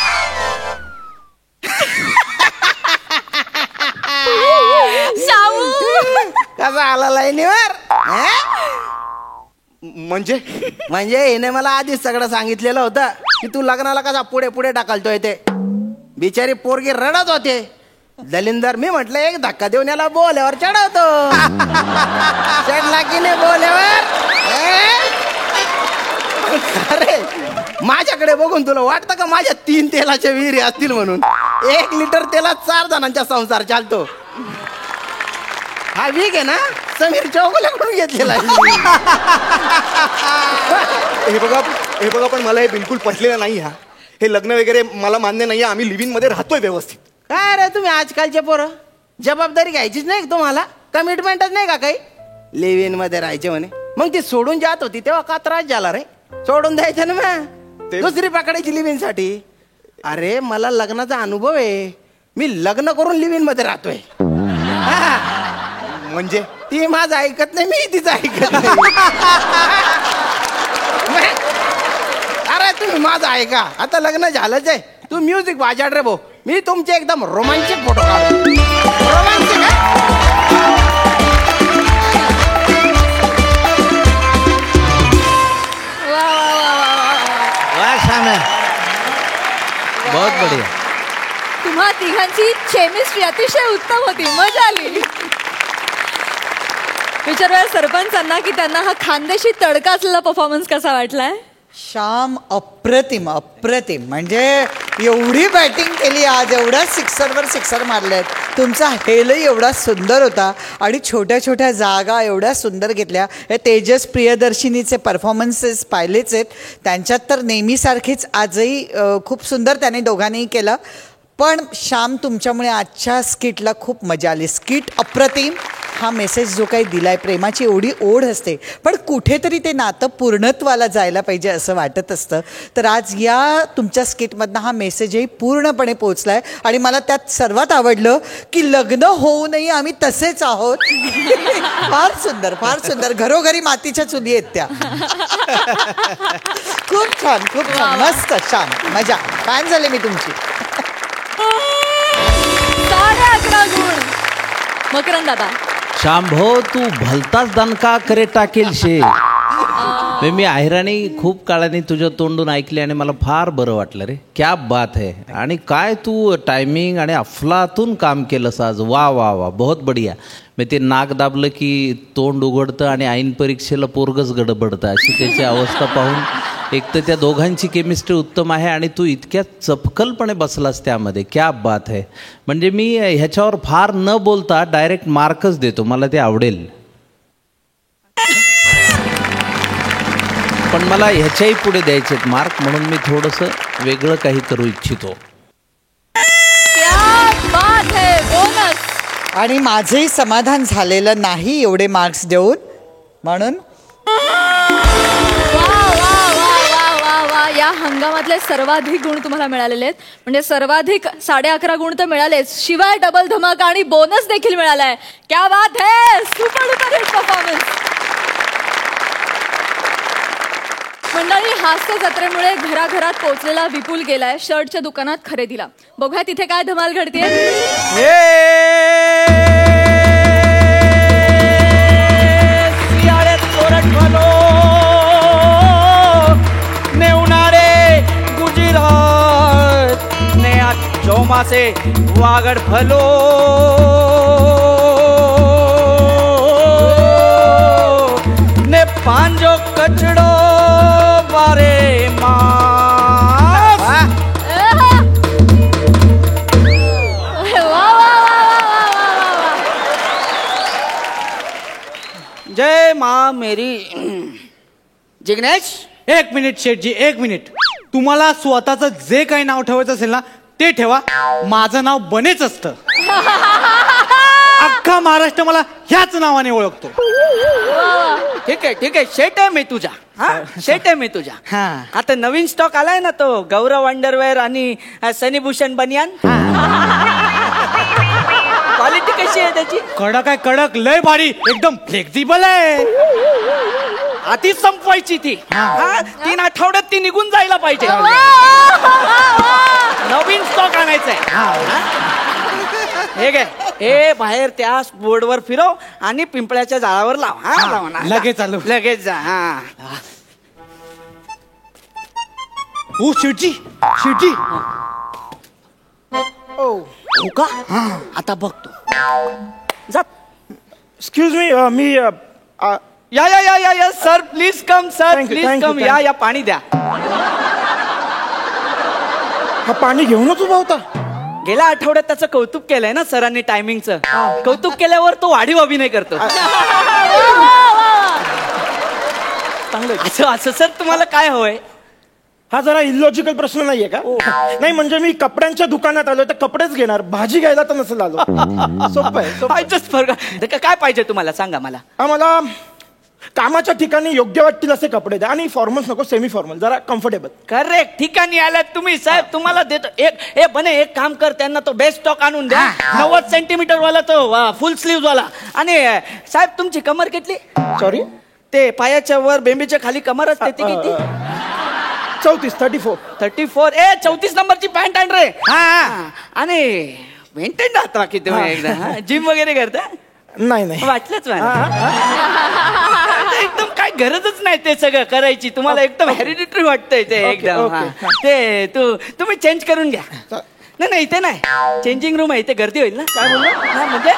कसा आला लाईनीवर? म्हणजे हिने मला आधीच सगळं सांगितलेलं होतं की तू लग्नाला कसा पुढे पुढे ढकलतोय ते. बिचारी पोरगी रडत होते. दलिंदर मी म्हटलं एक धक्का देऊन याला बोल्यावर चढवतो. चढला की नाही बोल्यावर? अरे माझ्याकडे बघून तुला वाटतं का माझ्या 3 तेलाच्या विहिरी असतील म्हणून? 1 लिटर तेलात 4 जणांचा संसार चालतो. हा वीक आहे ना समीर चौगुल्याकडून घेतलेला आहे. हे बघा पण मला हे बिलकुल पटलेलं नाही. हे लग्न वगैरे मला मान्य नाहीये. आम्ही लिव्हिंग मध्ये राहतोय व्यवस्थित. काय रे तुम्ही आजकालचे पोरं, जबाबदारी घ्यायचीच नाही तुम्हाला? कमिटमेंटच नाही का काही? लिव्हिंग मध्ये राहायचे म्हणे, मग ती सोडून जात होती तेव्हा का त्रास झाला रे? सोडून द्यायचं ना मग, दुसरी पकडायची लिव्हिंग साठी. अरे मला लग्नाचा अनुभव आहे, मी लग्न करून लिव्हिंग मध्ये राहतोय. म्हणजे ती माझं ऐकत नाही, मी तिचं ऐकत नाही. अरे तुम्ही माझं ऐका, आता लग्न झालंच आहे. तू म्युझिक वाजड रे भाऊ, मी तुमचे एकदम रोमांटिक फोटो काढतो. रोमांटिक बहुत बढिया. तुम्हा तिघांची केमिस्ट्री अतिशय उत्तम होती, मजा आली. विचारूया सरपंचांना की त्यांना हा खानदेशी तडका असलेला परफॉर्मन्स कसा वाटलाय. श्याम अप्रतिम अप्रतिम. म्हणजे एवढी बॅटिंग केली आज, एवढ्या सिक्सरवर सिक्सर मारल्यात. तुमचा हेलही एवढा सुंदर होता आणि छोट्या छोट्या जागा एवढ्या सुंदर घेतल्या. हे तेजस प्रियदर्शिनीचे परफॉर्मन्सेस पाहिलेच आहेत, त्यांच्यात तर नेहमीसारखीच आजही खूप सुंदर त्याने दोघांनीही केलं. पण श्याम तुमच्यामुळे आजच्या स्किटला खूप मजा आली. स्किट अप्रतिम. हा मेसेज जो काही दिलाय, प्रेमाची एवढी ओढ असते पण कुठेतरी ते नातं पूर्णत्वाला जायला पाहिजे असं वाटत असतं. तर आज या तुमच्या स्किटमधनं हा मेसेजही पूर्णपणे पोचलाय आणि मला त्यात सर्वात आवडलं की लग्न होऊनही आम्ही तसेच आहोत. फार सुंदर, फार सुंदर. घरोघरी मातीच्या चुली आहेत त्या. खूप छान, खूप छान, मस्त. श्याम मजा. फॅन झाले मी तुमची. 11.5 गुण. मकरंद दादा. श्याम भाऊ तू भलताच दणका करे टाकेल शे. मी आहिराणी खूप काळाने तुझ्या तोंडून ऐकली आणि मला फार बरं वाटलं रे. क्या बात है. आणि काय तू टायमिंग आणि अफलातून काम केलंस आज. वा वा वा, बहुत बढिया. मी ते नाक दाबलं की तोंड उघडतं आणि ऐन परीक्षेला पोरगच गडबडतं, अशी त्याची अवस्था पाहून एक तर त्या दोघांची केमिस्ट्री उत्तम आहे आणि तू इतक्या चपखलपणे बसलास त्यामध्ये. क्या बात है. म्हणजे मी ह्याच्यावर फार न बोलता डायरेक्ट मार्कच देतो, मला ते आवडेल. पण मला ह्याच्याही पुढे द्यायचे मार्क, म्हणून मी थोडंसं वेगळं काही करू इच्छितो. क्या बात है. बोनस. आणि माझंही समाधान झालेलं नाही एवढे मार्क्स देऊन, म्हणून या हंगामातले सर्वाधिक गुण तुम्हाला मिळालेले आहेत. म्हणजे सर्वाधिक 11.5 गुण तर मिळालेच, शिवाय डबल धमाका आणि बोनस देखील मिळालाय. क्या बात है. Super duper hit performance. मंडळी, हास्य जत्रेमुळे घराघरात पोहोचलेला विपुल गेलाय शर्टच्या दुकानात खरेदीला. बघूया तिथे काय धमाल घडते. ચોમાસે વાગડ ફલો પાંજો કચડો વારે માસ जय माँ मेरी जिग्नेश 1 मिनिट शेठजी 1 मिनिट. तुम्हाला स्वतःचं जे काही नाव ठेवायचं असेल ना ते ठेवा. माझं नाव बनेच असतं. अख्खा महाराष्ट्र मला ह्याच नावाने ओळखतो. ठीक आहे शेट आहे मी तुझा. हा शेट आहे मी तुझा. हा. आता नवीन स्टॉक आलाय ना तो गौरव अंडरवेअर आणि सनीभूषण बनियान. क्वालिटी कशी आहे त्याची? कडक आहे कडक लय भारी एकदम फ्लेक्झिबल आहे. आधीच संपवायची ती. हा 3 आठवड्यात ती निघून जायला पाहिजे. नवीन स्टॉक आणायचा आहे. हे काय हे बाहेर त्या बोर्डवर फिरव आणि पिंपळ्याच्या झाडावर लाव. हा लाव ना. लगेच आलो. लगेच जा. हा ओ शेठजी शेठजी हो का? आता बघतो. जा. एक्सक्यूज मी मी या sir please come sir Thank you, please thank you, come. thank you. या पाणी द्या. हा पाणी घेऊनच उभा होता. गेल्या आठवड्यात त्याचं कौतुक केलंय ना सरांनी टायमिंगचं. कौतुक केल्यावर तो वाढीव अभिनय करतो. असं सर तुम्हाला काय हवंय? हा जरा इलॉजिकल प्रश्न नाहीये का? नाही म्हणजे मी कपड्यांच्या दुकानात आलो तर कपडेच घेणार, भाजी घ्यायला तर नसेल आलो. सोपं आहे. काय पाहिजे तुम्हाला सांगा मला. आम्हाला कामाच्या ठिकाणी योग्य वाटतील असे कपडे द्या आणि फॉर्मल्स नको, सेमी फॉर्मल, जरा कम्फर्टेबल. करेक्ट ठिकाणी आलात तुम्ही साहेब. तुम्हाला देतो एक काम कर, त्यांना तो बेस्ट स्टॉक आणून द्या. 90 सेंटीमीटर वाला तो फुल स्लीव्ह वाला. आणि साहेब तुमची कमर किती? सॉरी ते पायाच्या वर बेंबीच्या खाली कमर असते ती किती? 34. 34. 34 नंबरची पॅन्ट आण रे. हा आणि मेंटेन राहता की तुम्ही एकदा जिम वगैरे करता? नाही वाटलंच मला. एकदम काय गरजच नाही ते सगळं करायची. तुम्हाला एकदम हेरिडिटरी वाटतंय ते एकदम. ते तुम्ही चेंज करून घ्या. नाही इथे नाही, चेंजिंग रूम आहे इथे. गर्दी होईल ना. काय बोलला? म्हणजे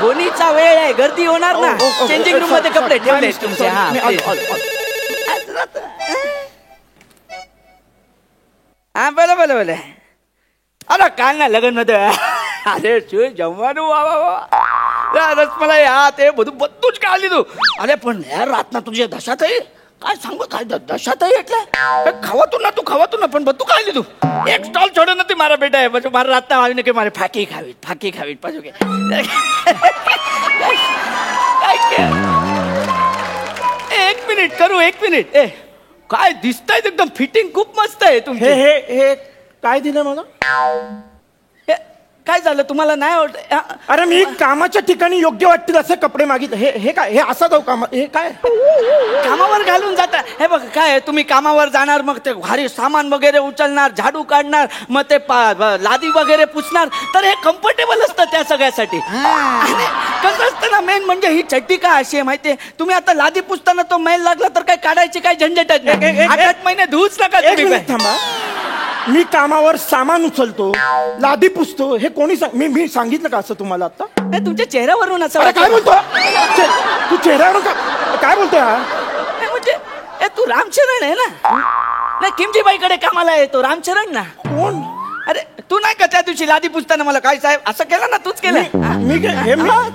गोणीचा वेळ आहे, गर्दी होणार ना. चेंजिंग रूम मध्ये कपडे ठेवले तुमचे. हा बोला. अरे काय ना लग्न मध्ये अरे जमવાનું रसमलाई हा ते બધું જ કાઢી લીધું. અરે પણ યાર રાતના તુજે દશા થઈ. काय सांगू काय दशा થઈ એટલે ખાવાતું ન પણ બધું ખાઈ લીધું. એક સ્ટોલ છોડ્યો નથી મારા બેટાએ. પછી મારા રાતના આવીને કે મારે ફાકી ખાવી પાછું કે एक मिनिट करू. 1 मिनिट. काय दिसतंय एकदम फिटिंग खूप मस्त आहे तुमची. हे काय दिलं मला? काय झालं तुम्हाला नाही आवडत? अरे मी कामाच्या ठिकाणी योग्य वाटतील असे कपडे मागितले. हे काय? हे असं जाऊ काम? हे काय कामावर घालून जाता? हे बघ काय तुम्ही कामावर जाणार, मग ते भारी सामान वगैरे उचलणार, झाडू काढणार, मग ते लादी वगैरे पुसणार. तर हे कम्फर्टेबल असतं त्या सगळ्यासाठी. कसं असतं ना, मेन म्हणजे ही चड्डी काय अशी आहे माहितीये? तुम्ही आता लादी पुसताना तो मैल लागला तर काय काढायची काय झंझटच नाही. 8 महिने धुवूच नका तुम्ही. थांबा. मी कामावर सामान उचलतो, लादी पुसतो, हे कोणी मी सांगितलं का असं तुम्हाला आता? तुमच्या चेहऱ्यावरून असं काय बोलतो तू? चेहऱ्यावरून काय बोलतोय हा? म्हणजे तू रामचरण आहे ना? नाही किमजीबाईकडे कामाला येतो रामचरण ना. कोण? अरे तू नाही का त्या दिवशी लादी पुसताना मला काय साहेब असं केलं ना? तूच केलं.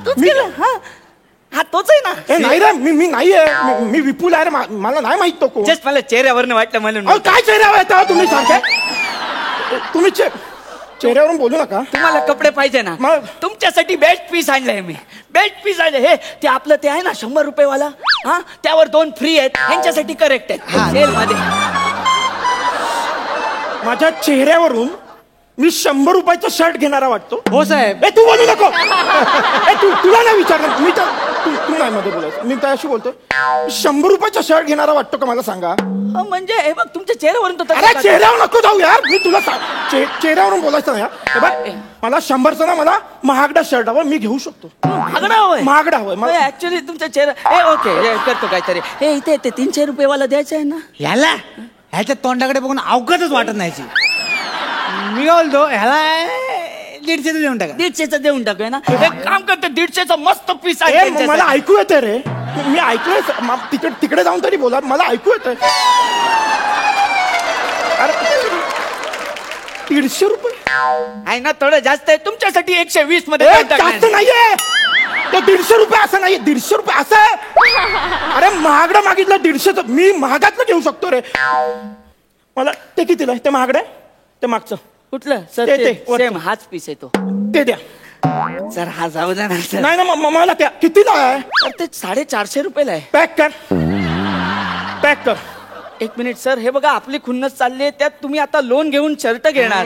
तूच केलं. हा तोच आहे ना. नाही रे, मी नाहीये. मी विपुल आहे रे. मला नाही माहित तो कोण. जस्ट मला चेहऱ्यावरनं वाटलं म्हणून. काय चेहऱ्यावर येता तुम्ही? सारखे तुम्ही चेहऱ्यावरून बोलू नका. तुम्हाला कपडे पाहिजे ना? तुमच्यासाठी बेस्ट पीस आणलंय मी. बेस्ट पीस आणले. हे ते आपलं ते आहे ना 100 रुपये वाला. हा त्यावर 2 फ्री आहेत. यांच्यासाठी करेक्ट आहेत सेल मध्ये. माझ्या चेहऱ्यावरून मी 100 रुपयाचा शर्ट घेणारा वाटतो? हो साहेब. तू बोलू नको. तुला नाही विचारलं मी. तू नाही मध्ये बोलायचं. मी त्याशी बोलतो. 100 रुपयाचा शर्ट घेणारा वाटतो का मला सांगा? म्हणजे हे बघ तुमच्या चेहऱ्यावरून तो. अरे चेहऱ्यावर नको जाऊ यार. मी तुला चेहऱ्यावरून बोलायचं ना यार. हे बघ मला 100चा ना मला महागडा शर्ट हवा. मी घेऊ शकतो. महागडा हवंय. ऍक्च्युली तुमच्या चेहरा ओके करतो काहीतरी. हे इथे 300 रुपये वाला द्यायचं आहे ना. ह्याला ह्याच्या तोंडाकडे बघून अवघडच वाटत नाही. मी बोलतो ह्याला 150 देऊन टाका. 150 देऊन टाकूया ना. एक काम करते 150चा मस्त पीस आहे. मला ऐकू येते रे. मी ऐकलंय तिकडे जाऊन तरी बोला, मला ऐकू येतंय. अरे 150 रुपये आहे ना, थोडं जास्त आहे तुमच्यासाठी. 120 मध्ये ए, काय टाकणार? जास्त नाहीये तो. 150 रुपये असं नाहीये, 150 रुपये असं आहे. अरे महागडं मागितलं 150. मी महागातलं घेऊ शकतो रे. मला ते कितीला आहे? ते महागडं आहे ते मागचं कुठलं सर? ते वरचं. सेम हाच पीस येतो ते द्या. सर. हा जाऊ द्या ना सर. नाही ना मला त्या कितीला आहे? तर ते 450 रुपयाला आहे. पॅक कर, पॅक कर. 1 मिनिट सर, हे बघा आपली खुन्नस चालली आहे, त्यात तुम्ही आता लोन घेऊन शर्ट घेणार.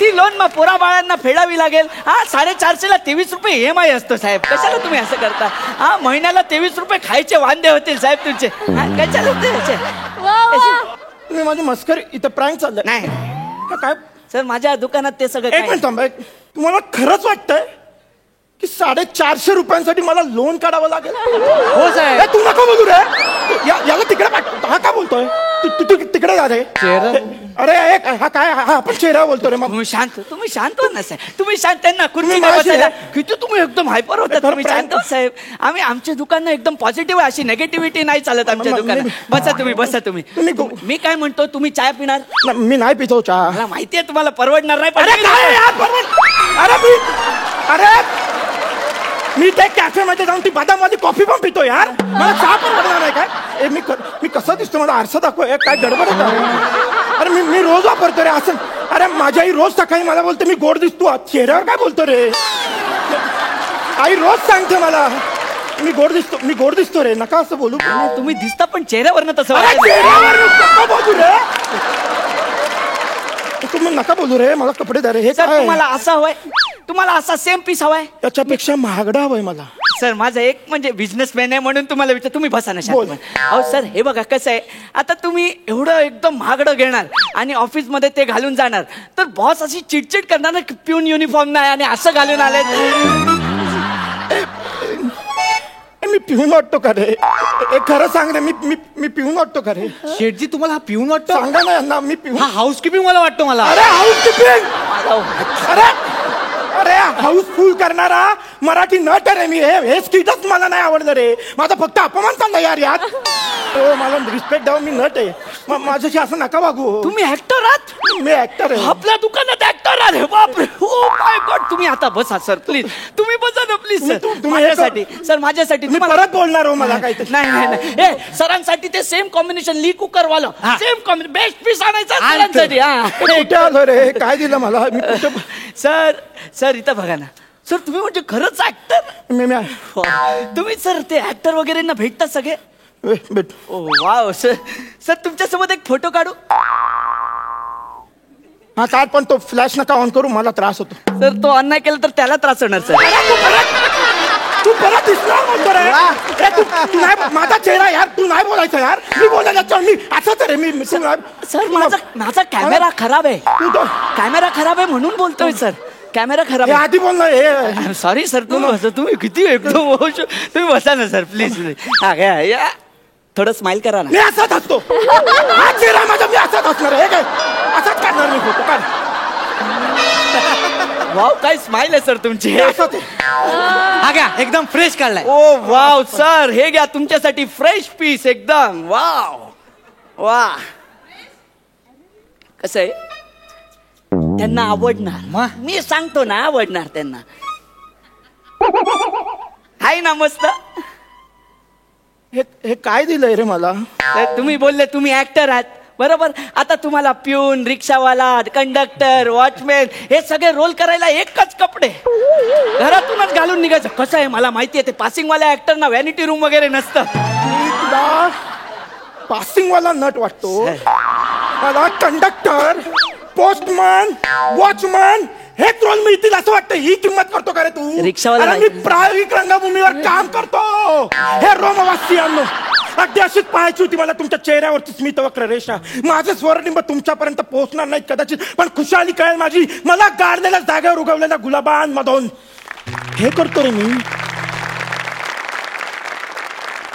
ती लोन मग पोरा बाळांना फेडावी लागेल. हा 450ला 23 रुपये EMI असतो साहेब. कशाला तुम्ही असं करता? हा महिन्याला 23 रुपये खायचे वांदे होतील साहेब तुमचे. कशाला ते? मी माझी मस्करी इथं प्रँक चाललंय. नाही काय सर, माझ्या दुकानात ते सगळं एक काय- मिनिट थांबा. तुम्हाला खरंच वाटतंय की 450 रुपयांसाठी मला लोन काढावं लागेल? हो साहेब. ए, तू नका बोलू रे. याला तिकडे पाठव. हा काय बोलतोय? तू तिकडे जा रे. अरे हा काय? हा आपण चेहरा बोलतो रे. मग तुम्ही शांत हो ना साहेब. तुम्ही शांत. त्यांना खुर्ची माझी बसायला आहे. किती तुम्ही एकदम हायपर होता. तुम्ही शांत हो साहेब. आमचे दुकान एकदम पॉझिटिव्ह आहे. अशी निगेटिव्हिटी नाही चालत आमच्या दुकानात. बसा तुम्ही. मी काय म्हणतो, तुम्ही चाय पिणार? मी नाही पितो चहा. मला माहितीये तुम्हाला परवडणार नाही. पण अरे काय यार अरे मी ते कॅफे मध्ये जाऊन ती बदामवाली कॉफी पण पितो यार. मला चहा पण वाटणार नाही काय? मी कसं दिसतो? मला आरसा दाखव. काय गडबड आहे का? अरे मी रोज वापरतो रे असं. अरे माझी आई रोज सकाळी मला बोलते मी गोड दिसतो. चेहऱ्यावर काय बोलतो रे? आई रोज सांगते मला मी गोड दिसतो रे. नका असं बोलू. तुम्ही दिसता पण चेहऱ्यावरनं तसं अरे वाटतं. चेहऱ्यावर नका बोलू रे. तुम्ही नका बोलू रे. मला कपडे द्या रे. हे सर काय? तुम्हाला असं हवंय? तुम्हाला असा सेम पीस हवाय? त्याच्यापेक्षा महागडा हवंय मला. सर माझा एक म्हणजे बिझनेसमॅन आहे म्हणून तुम्हाला विचार. तुम्ही बसा ना बोल. शांत. अहो सर हे बघा कसं आहे, आता तुम्ही एवढं एकदम महागडं घेणार आणि ऑफिसमध्ये ते घालून जाणार तर बॉस अशी चिडचिड करणार ना, पिऊन युनिफॉर्म नाही आणि असं घालून आले. मी पिऊन वाटतो का रे? खरं सांग रे. मी पिऊन वाटतो का रे? शेठजी तुम्हाला हा पिऊन वाटतो? सांगा ना यांना. मी पिऊन. हा हाऊसकीपिंग मला वाटतो. मला अरे हाऊसकीपिंग. अरे हाऊसफुल करणारा मराठी नट रे मी. हे स्किटच मला नाही आवडलं रे. माझा फक्त अपमान चालला यार यात. मला रिस्पेक्ट द्यावं. मी नट आहे. माझ्याशी असं नका वागू. तुम्ही ऍक्टर आहात? मी ऍक्टर आहे. आपल्या दुकानात ऍक्टर आहे? बापरे. Oh my God. तुम्ही आता बसा सर प्लीज. तुम्ही बसा ना प्लीज सर. माझ्यासाठी सर, माझ्यासाठी. मी परत बोलणार हो. मला काय नाही हे सरांसाठी ते सेम कॉम्बिनेशन ली कुकर वाला सेम कॉम्बिनेशन बेस्ट पीस आणायचा सरांसाठी. कुठे आलो रे? काय दिलं मला? मी कुठे? सर इथं बघा ना सर. तुम्ही म्हणजे खरंच ऍक्टर. तुम्ही सर ते ऍक्टर वगैरे ना भेटतात सगळे? भेट. ओ वाव सर तुमच्यासोबत एक फोटो काढू? हा काढ, पण तो फ्लॅश नका ऑन करू. मला त्रास होतो. सर तो अन्याय केला तर त्याला त्रास होणार सर. तू परत दिसणार म्हणतो रे. तू नाही. माझा चेहरा यार. तू नाही बोलायचं यार. मी बोलायला मी असंच रे. मी सर माझा कॅमेरा खराब आहे. कॅमेरा खराब आहे म्हणून बोलतोय सर. कॅमेरा खराब आहे. आधी बोल ना. Sorry sir. तुम्ही किती एकदम तुम्ही बसा ना सर प्लीज. हा घ्या. थोडं स्माइल करा ना. मी असाच असतो. हा चेहरा माझा. मी असाच असणार आहे. काय असाच काढणार मी फोटो. काढ. वाव काय स्माइल आहे सर तुमची. असंच आहे. हा घ्या. एकदम फ्रेश काढलाय. ओ वाव सर. हे घ्या तुमच्यासाठी फ्रेश पीस एकदम. वाव वा. कसं आहे त्यांना आवडणार. मी सांगतो ना आवडणार त्यांना. हाय ना मस्त. हे काय दिलंय रे मला? तुम्ही बोलले तुम्ही ऍक्टर आहात बरोबर. आता तुम्हाला प्यून, रिक्षावाला, कंडक्टर, वॉचमॅन हे सगळे रोल करायला एकच कपडे घरातूनच घालून निघायचं. कसं आहे मला माहिती आहे ते पासिंगवाल्या ऍक्टरना व्हॅनिटी रूम वगैरे नसतं. तुला पासिंगवाला नट वाटतो? मला कंडक्टर, पोस्टमन, वॉचमन हेच रोल मिळतील असं वाटतं. ही किंमत करतो का रे तू? रिक्षावाला मी प्रायोगिक रंगभूमीवर काम करतो. हे रोमवासियांनो, अगदी अशीच पाहायची होती मला तुमच्या चेहऱ्यावरची स्मितवक्र रेषा. माझं स्वरनिंब तुमच्यापर्यंत पोहोचणार नाही कदाचित, पण खुशाली कळेल माझी मला गाडलेल्या जागेवर उगवलेल्या गुलाबांमधून. हे करतो रे मी.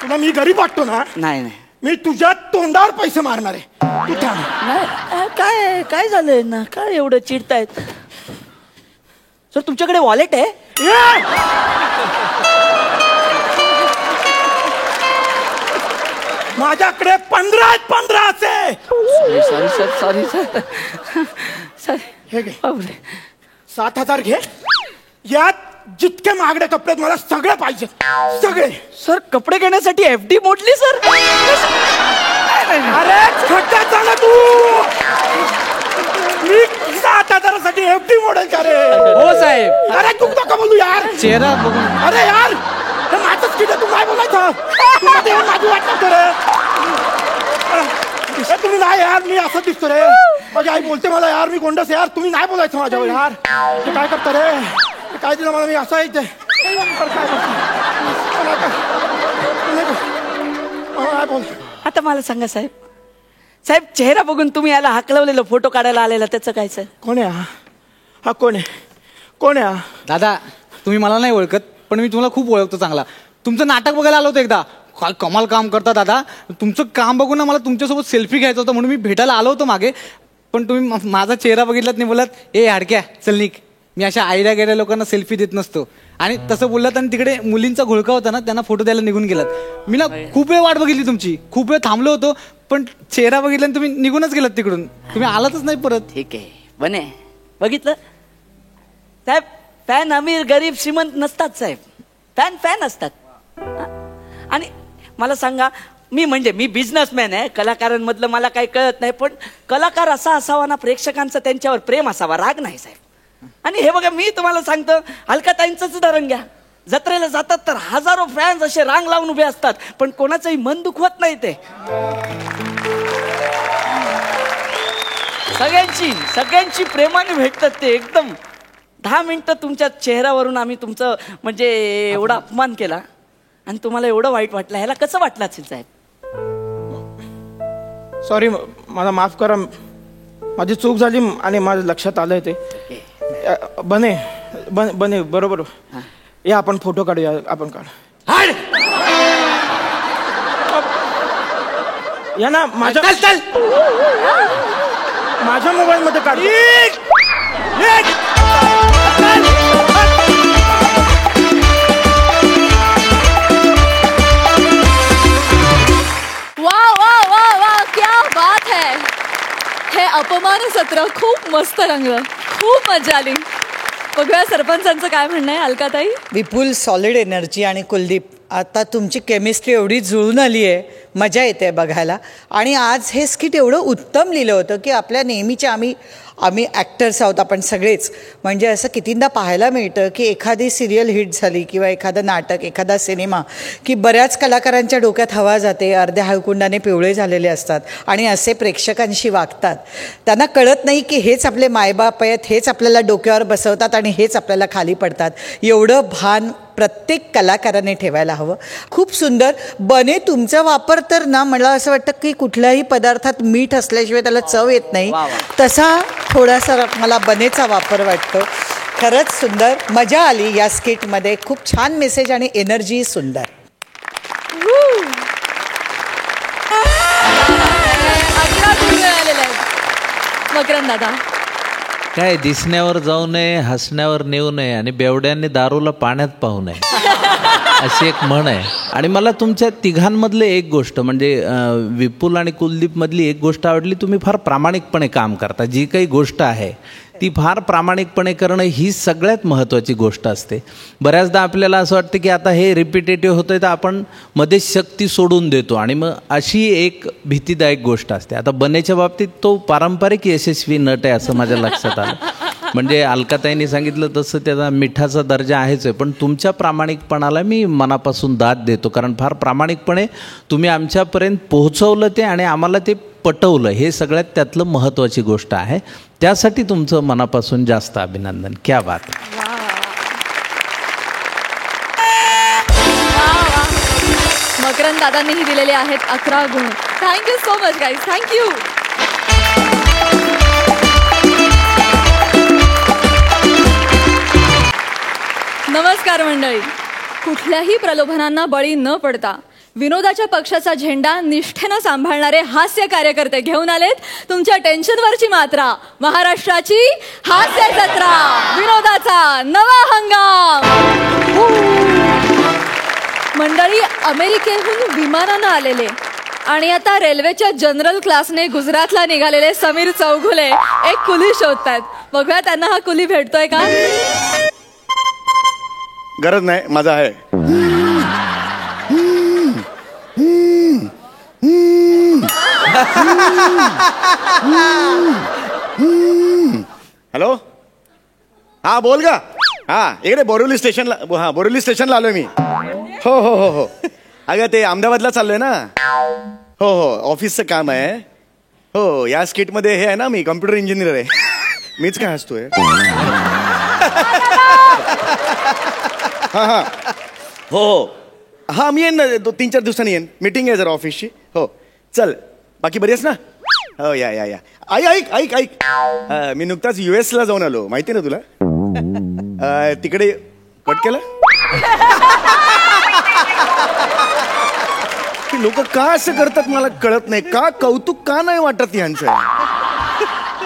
तुला मी गरीब वाटतो ना? नाही मी तुझ्या तोंडावर पैसे मारणार आहे. तू थांब. काय झालंय ना? काय एवढं चिडतायत सर? तुमच्याकडे वॉलेट आहे? माझ्याकडे 15 असे. Sorry sir, sorry sir. हे घे 7,000 घे. यात जितके महागडे कपडे मला सगळे पाहिजे, सगळे. सर कपडे घेण्यासाठी FD मोडली सर. अरे खड्डा झाला तू. मी 7,000साठी FD मॉडेल का रे? हो साहेब. अरे तू नको बोलू यार. चेहरा बघून. अरे यार हे माझंच किती, तू काय बोलायचं? तुला ते माझी वाट नव्हतं रे. तुम्ही नाही यार, मी असं दिसतो रे. माझी आई बोलते मला यार मी गोंडस यार, तुम्ही नाही बोलायचं माझ्यावर यार. हे काय करता रे? हे काय दिलं मला, मी असं आहे ते. काय बोल. आता मला सांगा साहेब, साहेब चेहरा बघून तुम्ही याला हाकलवलेलं फोटो काढायला आलेला त्याचं काय सर? कोण आहे हा? कोण आहे? कोण आहे हा? दादा तुम्ही मला नाही ओळखत, पण मी तुम्हाला खूप ओळखतो चांगला. तुमचं नाटक बघायला आलो होतो एकदा. काय कमाल काम करता दादा. तुमचं काम बघून ना मला तुमच्यासोबत सेल्फी घ्यायचं होतं, म्हणून मी भेटायला आलो होतो मागे. पण तुम्ही माझा चेहरा बघितलात नाही, बोलत ए हाडक्या चल निक. मी अशा आयडिया गेल्या लोकांना सेल्फी देत नसतो. आणि तसं बोललात आणि तिकडे मुलींचा घोळका होता ना, त्यांना फोटो द्यायला निघून गेलात. मी ना खूप वेळ वाट बघितली तुमची, खूप वेळ थांबलो होतो, पण चेहरा बघितला आणि तुम्ही निघूनच गेलात तिकडून. तुम्ही आलातच नाही परत. ठीक आहे बने, बघितलं साहेब. फॅन अमीर गरीब श्रीमंत नसतात साहेब, फॅन फॅन असतात. आणि मला सांगा, मी बिझनेसमॅन आहे, कलाकारांमधलं मला काही कळत नाही, पण कलाकार असा असावा ना, प्रेक्षकांचं त्यांच्यावर प्रेम असावा, राग नाही साहेब. आणि हे बघा मी तुम्हाला सांगतो, अलकाताईंचंच उदाहरण घ्या. जत्रेला जातात तर हजारो फॅन्स असे रांग लावून उभे असतात, पण कोणाचंही मन दुखवत नाही ते. सगळ्यांची प्रेमाने भेटतात ते. एकदम 10 मिनिटं तुमच्या चेहऱ्यावरून आम्ही तुमचं म्हणजे एवढा अपमान केला आणि तुम्हाला एवढं वाईट वाटलं. ह्याला कसं वाटलं असेल साहेब? सॉरी, मला माफ करा, माझी चूक झाली आणि माझं लक्षात आलंय ते. बने बरोबर. या आपण फोटो काढूया. आपण काढ या ना माझ्या मोबाईल मध्ये काढ. वा वा वा वा, क्या बात है. हे अपमान सत्र खूप मस्त रंगलं, खूप मजा आली. बघूया सरपंचांचं काय म्हणणं आहे. अलकाताई. विपुल सॉलिड एनर्जी आणि कुलदीप, आता तुमची केमिस्ट्री एवढी जुळून आली आहे, मजा येते बघायला. आणि आज हे स्किट एवढं उत्तम लिहिलं होतं की आपल्या नेहमीच्या आम्ही ॲक्टर्स आहोत आपण सगळेच. म्हणजे असं कितींदा पाहायला मिळतं की एखादी सिरियल हिट झाली किंवा एखादं नाटक, एखादा सिनेमा, की बऱ्याच कलाकारांच्या डोक्यात हवा जाते, अर्ध्या हळकुंडाने पिवळे झालेले असतात आणि असे प्रेक्षकांशी वागतात. त्यांना कळत नाही की हेच आपले मायबाप आहेत, हेच आपल्याला डोक्यावर बसवतात आणि हेच आपल्याला खाली पडतात. एवढं भान प्रत्येक कलाकाराने ठेवायला हवं. खूप सुंदर. बने तुमचा वापर तर ना, मला असं वाटतं की कुठल्याही पदार्थात मीठ असल्याशिवाय त्याला चव येत नाही, तसा थोडासा मला बनेचा वापर वाटतो. खरंच सुंदर, मजा आली या स्किटमध्ये. खूप छान मेसेज आणि एनर्जी सुंदर. मकरंद दादा. काय दिसण्यावर जाऊ नये, हसण्यावर नेऊ नये आणि बेवड्यांनी दारूला पाण्यात पाहू नये, अशी एक म्हण आहे. आणि मला तुमच्या तिघांमधले एक गोष्ट म्हणजे विपुल आणि कुलदीप मधली एक गोष्ट आवडली. तुम्ही फार प्रामाणिकपणे काम करता. जी काही गोष्ट आहे ती फार प्रामाणिकपणे करणं ही सगळ्यात महत्त्वाची गोष्ट असते. बऱ्याचदा आपल्याला असं वाटतं की आता हे रिपिटेटिव्ह होतंय तर आपण मध्येच शक्ती सोडून देतो आणि मग अशी एक भीतीदायक गोष्ट असते. आता बनेच्या बाबतीत तो पारंपरिक यशस्वी नट आहे असं माझ्या लक्षात आलं. म्हणजे अलकाताईंनी सांगितलं तसं त्याचा मिठाचा दर्जा आहेच आहे, पण तुमच्या प्रामाणिकपणाला मी मनापासून दाद देतो. कारण फार प्रामाणिकपणे तुम्ही आमच्यापर्यंत पोहोचवलं ते आणि आम्हाला ते पटवलं, हे सगळ्यात त्यातलं महत्त्वाची गोष्ट आहे. त्यासाठी तुमचं मनापासून जास्त अभिनंदन. क्या बात. मकरंद दादांनीही दिलेले आहेत 11 गुण. Thank you so much guys. Thank you. नमस्कार मंडळी. कुठल्याही प्रलोभनांना बळी न पडता विनोदाच्या पक्षाचा झेंडा निष्ठेनं सांभाळणारे हास्य कार्यकर्ते घेऊन आलेत तुमच्या टेन्शनवरची मात्रा. महाराष्ट्राची हास्य जत्रा, विनोदाचा नवा हंगाम. मंडळी अमेरिकेहून विमानानं आलेले आणि आता रेल्वेच्या जनरल क्लासने गुजरातला निघालेले समीर चौघुले एक कुली शोधतायत. बघूया त्यांना हा कुली भेटतोय का. गरज नाही, माझा आहे. हॅलो, हा बोल का. हा इकडे बोरिवली स्टेशनला. हा बोरिवली स्टेशनला आलोय मी. हो हो हो हो. अगं ते अहमदाबादला चाललोय ना. हो हो ऑफिसचं काम आहे. हो या स्किटमध्ये हे आहे ना, मी कम्प्युटर इंजिनियर आहे. मीच काय हसतोय. हा हा हो हो हा मी येईन ना 3-4 दिवसांनी येईन. मीटिंग आहे जरा ऑफिसची. हो चल, बाकी बरी आहेस ना. हो या या या. ऐक ऐक ऐक मी नुकताच US ला जाऊन आलो, माहिती ना तुला. तिकडे कट केलं. लोक का असं करतात मला कळत नाही. का कौतुक का नाही वाटत यांचं.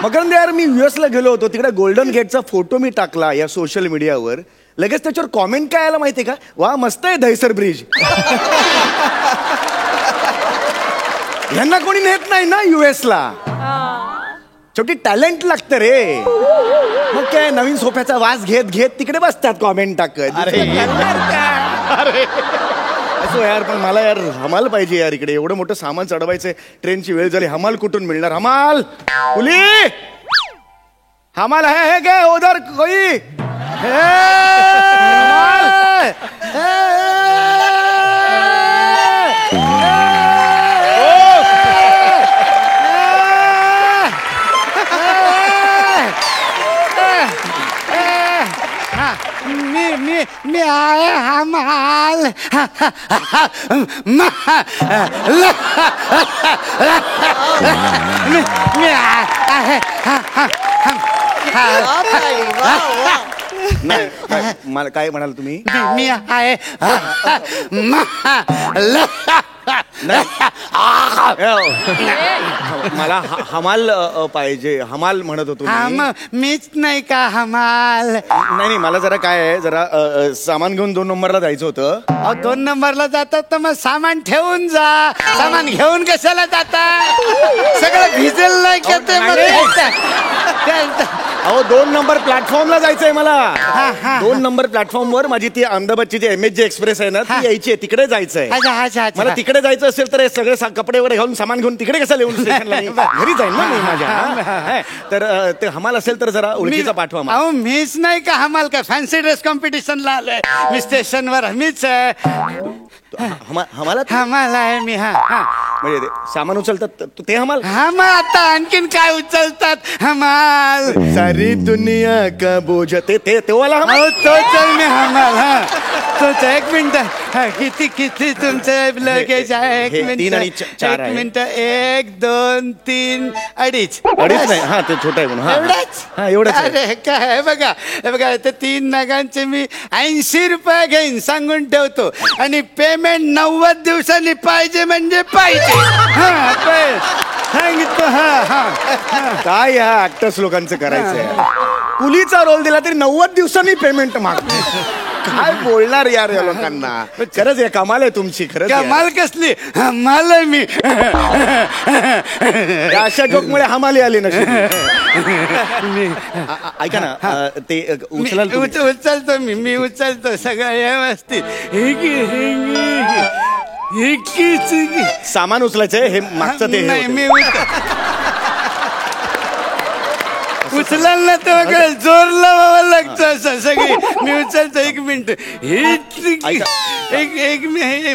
मकरंद यार, मी US ला गेलो होतो, तिकडे गोल्डन गेटचा फोटो मी टाकला या सोशल मीडियावर. लगेच त्याच्यावर कॉमेंट काय आला माहितीये का. वा मस्त आहे दहिसर ब्रिज. यांना कोणी नेत नाही ना US ला. शेवटी टॅलेंट लागतं रे. मग काय नवीन सोफ्याचा वास घेत घेत तिकडे बसतात कॉमेंट टाकत. अरे असो यार, पण मला यार हमाल पाहिजे यार. इकडे एवढं मोठं सामान चढवायचंय, ट्रेनची वेळ झाली, हमाल कुठून मिळणार. हमाल कुली हमाल है क्या उधर कोई. मी आए हमाल. नाही मला काय म्हणाल तुम्ही. मी आहे मला हमाल पाहिजे. हमाल म्हणत होतो मी. मीच नाही का हमाल. नाही मला जरा काय आहे, जरा सामान घेऊन 2 नंबरला जायचं होतं. 2 नंबरला जातात तर मग सामान ठेवून जा. सामान घेऊन कशाला जाता. सगळं भिजेल नाही का ते. अहो 2 नंबर प्लॅटफॉर्मला जायचंय मला. 2 नंबर प्लॅटफॉर्मवर माझी ती अहमदाबादची जी MSG एक्सप्रेस आहे ना, ती यायची आहे. तिकडे जायचंय मला. तिकडे जायचं असेल तर सगळे कपडे वगैरे घालून सामान घेऊन तिकडे कसं येऊन स्टेशनला. घरी जाईन ना मी माझ्या. तर ते हमाल असेल तर जरा ओळखीचा पाठवा. अहो मीच नाही का हमाल. का फॅन्सी ड्रेस कॉम्पिटिशनला आलोय मी स्टेशनवर. मीच हमाला हमाल आहे मी. हा म्हणजे सामान उचलतात ते हमाल. मग आता आणखीन काय उचलतात हमाल. सारी दुनिया का बोझ ते वाला हमाल. तो चल मी हमाल. हा तोच. 1 मिनिट. किती किती तुमचं लगेज आहे. 1 मिनिट. 3 आणि 4 1 मिनिट. 1 2 3 2.5 नाही. हा ते छोटा आहे म्हणून. एवढाच. हा एवढंच. अरे काय बघा बघा, ते 3 नगांचे मी 80 रुपये घेईन सांगून ठेवतो. आणि पेमेंट 90 दिवसांनी पाहिजे म्हणजे पाहिजे. सांगितलं. काय ह्या ऍक्टर्स लोकांचं करायचंय. कुलीचा रोल दिला तरी 90 दिवसांनी पेमेंट मागतो. काय बोलणार यार या लोकांना. खरंच आहे, कमाल आहे तुमची. खरंच कमाल कसली. हमाल आहे मी. अशा जोक मुळे हमाली आली ना. ऐका ना ते उचलतो मी उचलतो सगळं व्यवस्थित. सामान उचलायचंय. हे मागचं ते नाही मी उचलाल ना तर वगैरे जोर लावावं लागतं असं सगळी. मी उचलतो. 1 मिनिट.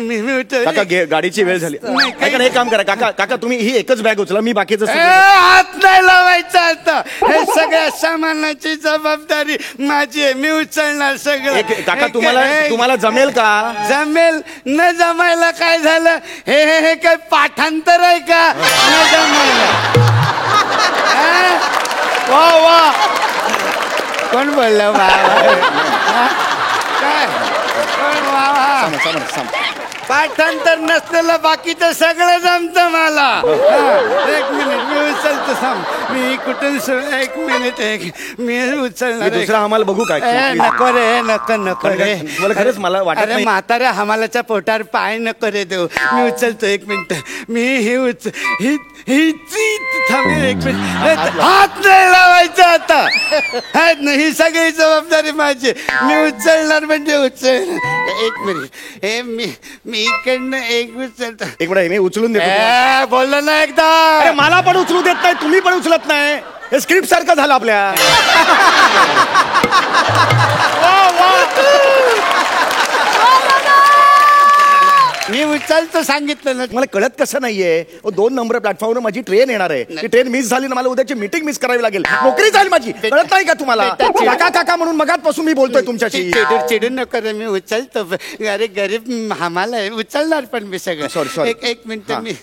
मी काका गाडीची वेळ झाली. ऐका ना, एक काम करा काका तुम्ही ही एकच बॅग उचला, मी बाकीचं हात नाही लावायचा आता. हे सगळ्या सामानाची जबाबदारी माझी आहे. मी उचलणार सगळं. काका तुम्हाला जमेल का. जमेल न जमायला काय झालं. हे काय पाठांतर आहे का. न जमायला. वा वा कोण बोललं बाबा. काय कोण वा. पाठांतर नसलेलं बाकीचं सगळं जमतं मला. हा, एक मिनिट मी उचलतो थांब. मी कुठून एक मिनिट मी उचलणार. दुसरा हमाल बघू काय? नको रे नको रे. मला खरंच मला वाटत अरे नाही. म्हाताऱ्या हमालाच्या पोटावर पाय नको रे देऊ. मी उचलतो एक मिनिट. मी ही थांब एक मिनिट. हात नाही लावायचा आता. हात नाही, ही सगळी जबाबदारी माझी. मी उचलणार म्हणजे उचलणार. एक मिनिट. मी इकडनं एक उचलतो. एक मिनिट मी उचलून देतो. बोललो ना एकदा. अरे मला पण उचलू देत नाही, तुम्ही पण उचलत नाही. हे स्क्रिप्ट सारखं झालं आपल्या. मी उचलतो सांगितलं ना. मला कळत कसं नाहीये. 2 नंबर प्लॅटफॉर्मवर माझी ट्रेन येणार आहे. ती ट्रेन मिस झाली ना, मला उद्याची मीटिंग मिस करावी लागेल. नोकरी झाली माझी. कळत नाही का तुम्हाला? काका काका म्हणून मगातपासून मी बोलतोय तुमच्याशी. चिडून नको रे. मी उचलतो. अरे गरीब हमाला आहे. उचलणार पण मी सगळं. सॉरी. एक मिनिट. मी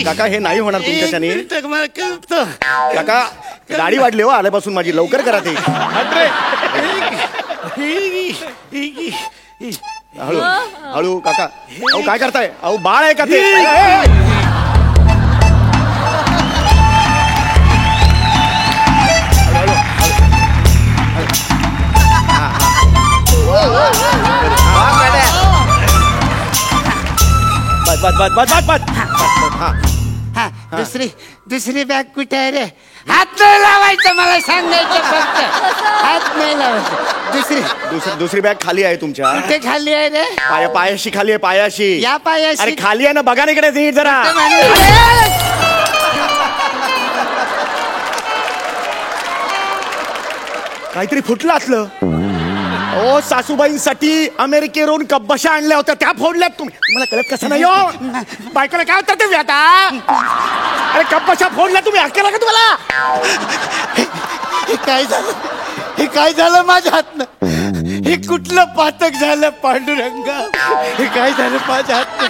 काका हे नाही होणार तुमच्याच्याने. मला कळतं. काका गाडी वाढली हो आल्यापासून माझी. लवकर करा ते. हळू हळू काका. अहो काय करताय? अहो बाळ आहे का ते? दुसरी बॅग कुठे आहे रे? हात नाही लावायचं मला सांगायचं फक्त. हात नाही लावायचं. दुसरी बॅग खाली आहे तुमच्या. कुठे खाली आहे रे? पायाशी खाली आहे. पायाशी. या पायाशी. अरे खाली आहे ना, बघा ना इकडे नीट जरा. काहीतरी फुटलं असलं. ओ सासूबाईंसाठी अमेरिकेवरून कब्बशा आणल्या होत्या, त्या फोडल्यात तुम्ही. मला कळत कसं नाही हो. बायकोला काय होतं ते आता? अरे कब्बशा फोडल्या तुम्ही. अक्कल का तुम्हाला? हे काय झालं माझ्या हातनं? हे कुठलं पातक झालं पांडुरंगा? हे काय झालं माझ्या हातनं?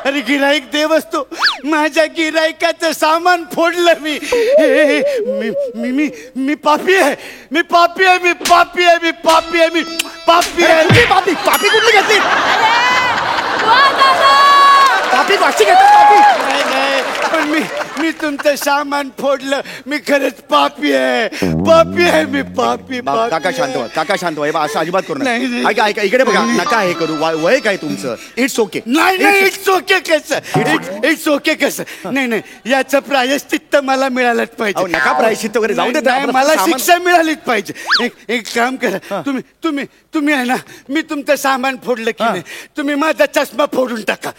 अरे गिराईक देव असतो. माझ्या गिराईकाचं सामान फोडलं मी. मी पापी आहे. मी पापी आहे. मी पापी आहे. मी पापी आहे. मी पापी आहे. पापी पापी कुठली घेतली? पापी वाशी घेतात पापी. नाही पण मी तुमचं सामान फोडलं. मी खरंच पापी आहे. पापी आहे. मी पापी. काका शांत व्हा. काका शांत व्हा. असं अजिबात करू नाही. नका. ऐका ऐका इकडे बघा. नका हे करू. वय काय तुमचं? It's okay. नाही इट्स ओके कसं? इट्स ओके कसं? नाही याचं प्रायश्चित्त मला मिळालंच पाहिजे. नका प्रायश्चित्त वगैरे जाऊ दे. मला शिक्षा मिळालीच पाहिजे. एक काम करा. तुम्ही आहे ना, मी तुमचं सामान फोडलं की नाही, तुम्ही माझा चष्मा फोडून टाका.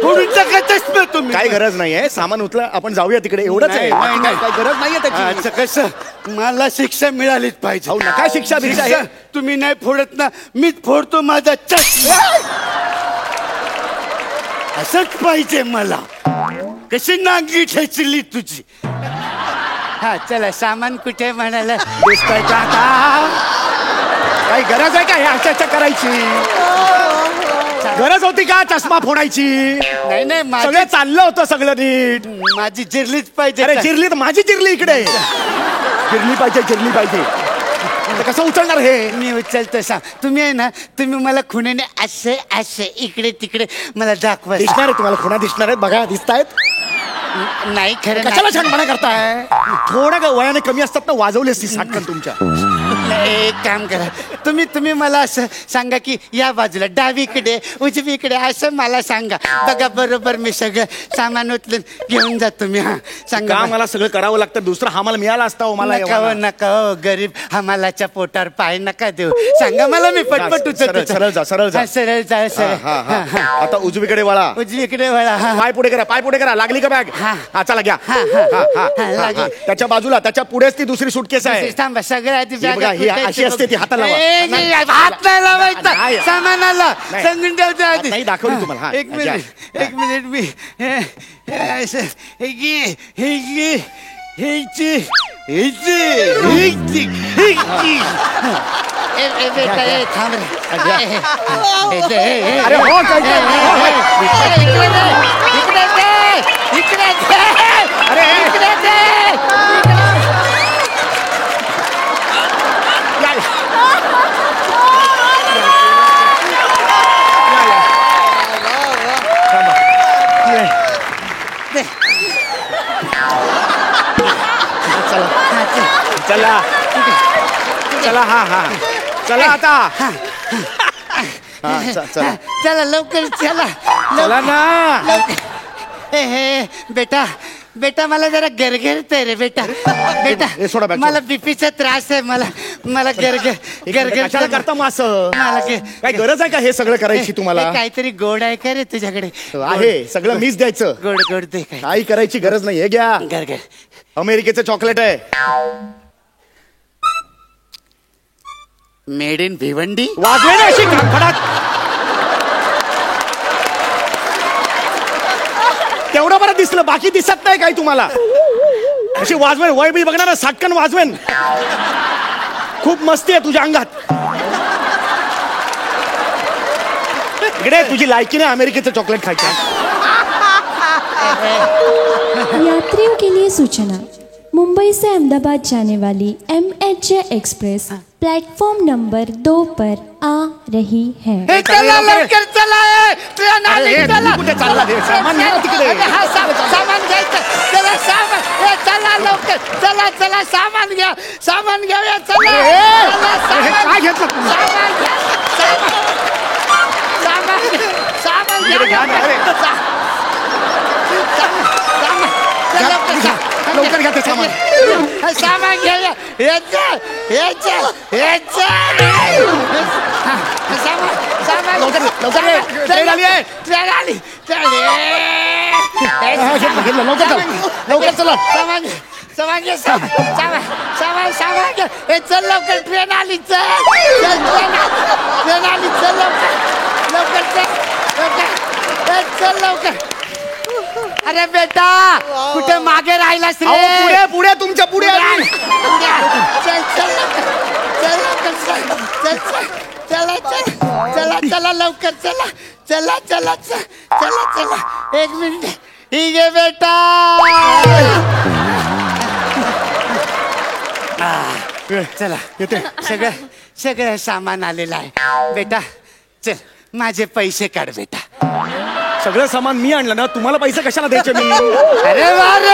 फोडून टाका चष्मा तुम्ही. काय गरज नाहीये. सामान उचला, आपण जाऊया तिकडे. एवढंच आहे. काय गरज नाहीये त्याची. कसं मला शिक्षा मिळालीच पाहिजे. नका शिक्षा भिक्षा. तुम्ही नाही फोडत ना, मीच फोडतो माझा चष्मा. असंच पाहिजे मला. कशी नांगी ठेचली तुझी. हा चला सामान कुठे म्हणाला दिसतंय का आता? काही गरज आहे का हे अशा करायची? गरज होती का चष्मा फोडायची? नाही सगळं चाललं होतं सगळं नीट. माझी जिरलीच पाहिजे. अरे जिरली तर माझी जिरली इकडे. जिरली पाहिजे. कसं उचलणार हे? मी उचलतो सांग. तुम्ही आहे ना, तुम्ही मला खुण्याने असे इकडे तिकडे मला दाखवा. दिसणार आहे तुम्हाला खुणा दिसणार आहेत. बघा दिसतायत. नाही खरं. कशाला छानपणा करताय? थोडं वयाने कमी असतात ना, वाजवली असती साटकन तुमच्या. एक काम करा. तुम्ही मला असं सांगा की या बाजूला डावीकडे उजवीकडे असं मला सांगा. बघा बरोबर मी सगळं सामान उचलून घेऊन जातो मी. हा सांगा. मला सगळं करावं लागतं. दुसरा हमाला मिळाला असता हो मला. नका हो गरीब हमालाच्या पोटावर पाय नका देऊ. सांगा मला, मी पटपट उचलतो. सरळ जा. सरळ जा. आता उजवीकडे वळा. उजवीकडे वळा. पाय पुढे करा. लागली का बॅग? हा चला घ्या. त्याच्या बाजूला त्याच्या पुढेच ती दुसरी सुटकेस आहे. थांबा सगळ्या आधी ही अशी असते ती. हाताला हात नाही लावायचा सामानाला. सांगून ठेवतो आधी. नाही दाखवली तुम्हाला. एक मिनिट मी थांब चला चला हा हा चला आता हा, चला चला लवकर चला चला ना हे बेटा बेटा मला जरा गरगरतंय रे बेटा बेटा हे सोडा बॅग, मला बीपीचा त्रास आहे मला गरगर कशाला करता मग असं मला काय गरज आहे का हे सगळं करायची तुम्हाला हे काहीतरी गोड आहे का रे तुझ्याकडे आहे सगळं मीच द्यायचं गोड गोड दे काय काही करायची गरज नाही हे घ्या गरगर अमेरिकेचं चॉकलेट आहे मेड इन भिवंडी वाजवे ना अशी खडखडाट तेवढं बरं दिसलं बाकी दिसत नाही काही तुम्हाला अशी वाजवेन वय बी बघणार साटकन वाजवेन खूप मस्ती आहे तुझ्या अंगात इकडे तुझी लायकी नाही अमेरिकेचं चॉकलेट खायचं यात्रियों के लिए सूचना मुंबई से अहमदाबाद जाने वाली MHJ एक्सप्रेस प्लेटफॉर्म नंबर 2 पर आ रही है। चला लवकर चला ट्रेन आली चला कुठे चालला रे सामान घ्या तिकडे हा सामान घ्यायचं चला सामान चला लवकर चला चला सामान घ्या चला काय घेतलं सामान लवकर घ्या ते सामान सामान घ्या सामान ट्रेन आली आहे ट्रेन आली घेतलं लवकर चला सामान घे सामान घे हे चल लवकर ट्रेन आली ट्रेन आली चल लवकर चल लवकर अरे बेटा कुठे मागे राहिलास रे पुढे तुमच्या पुढे आली. चला लवकर चला एक मिनिट ठीक आहे बेटा चला येते सगळं सामान आलेलं आहे बेटा चल माझे पैसे काढ बेटा सगळं सामान मी आणलं ना तुम्हाला पैसे कशाला द्यायचे मी अरे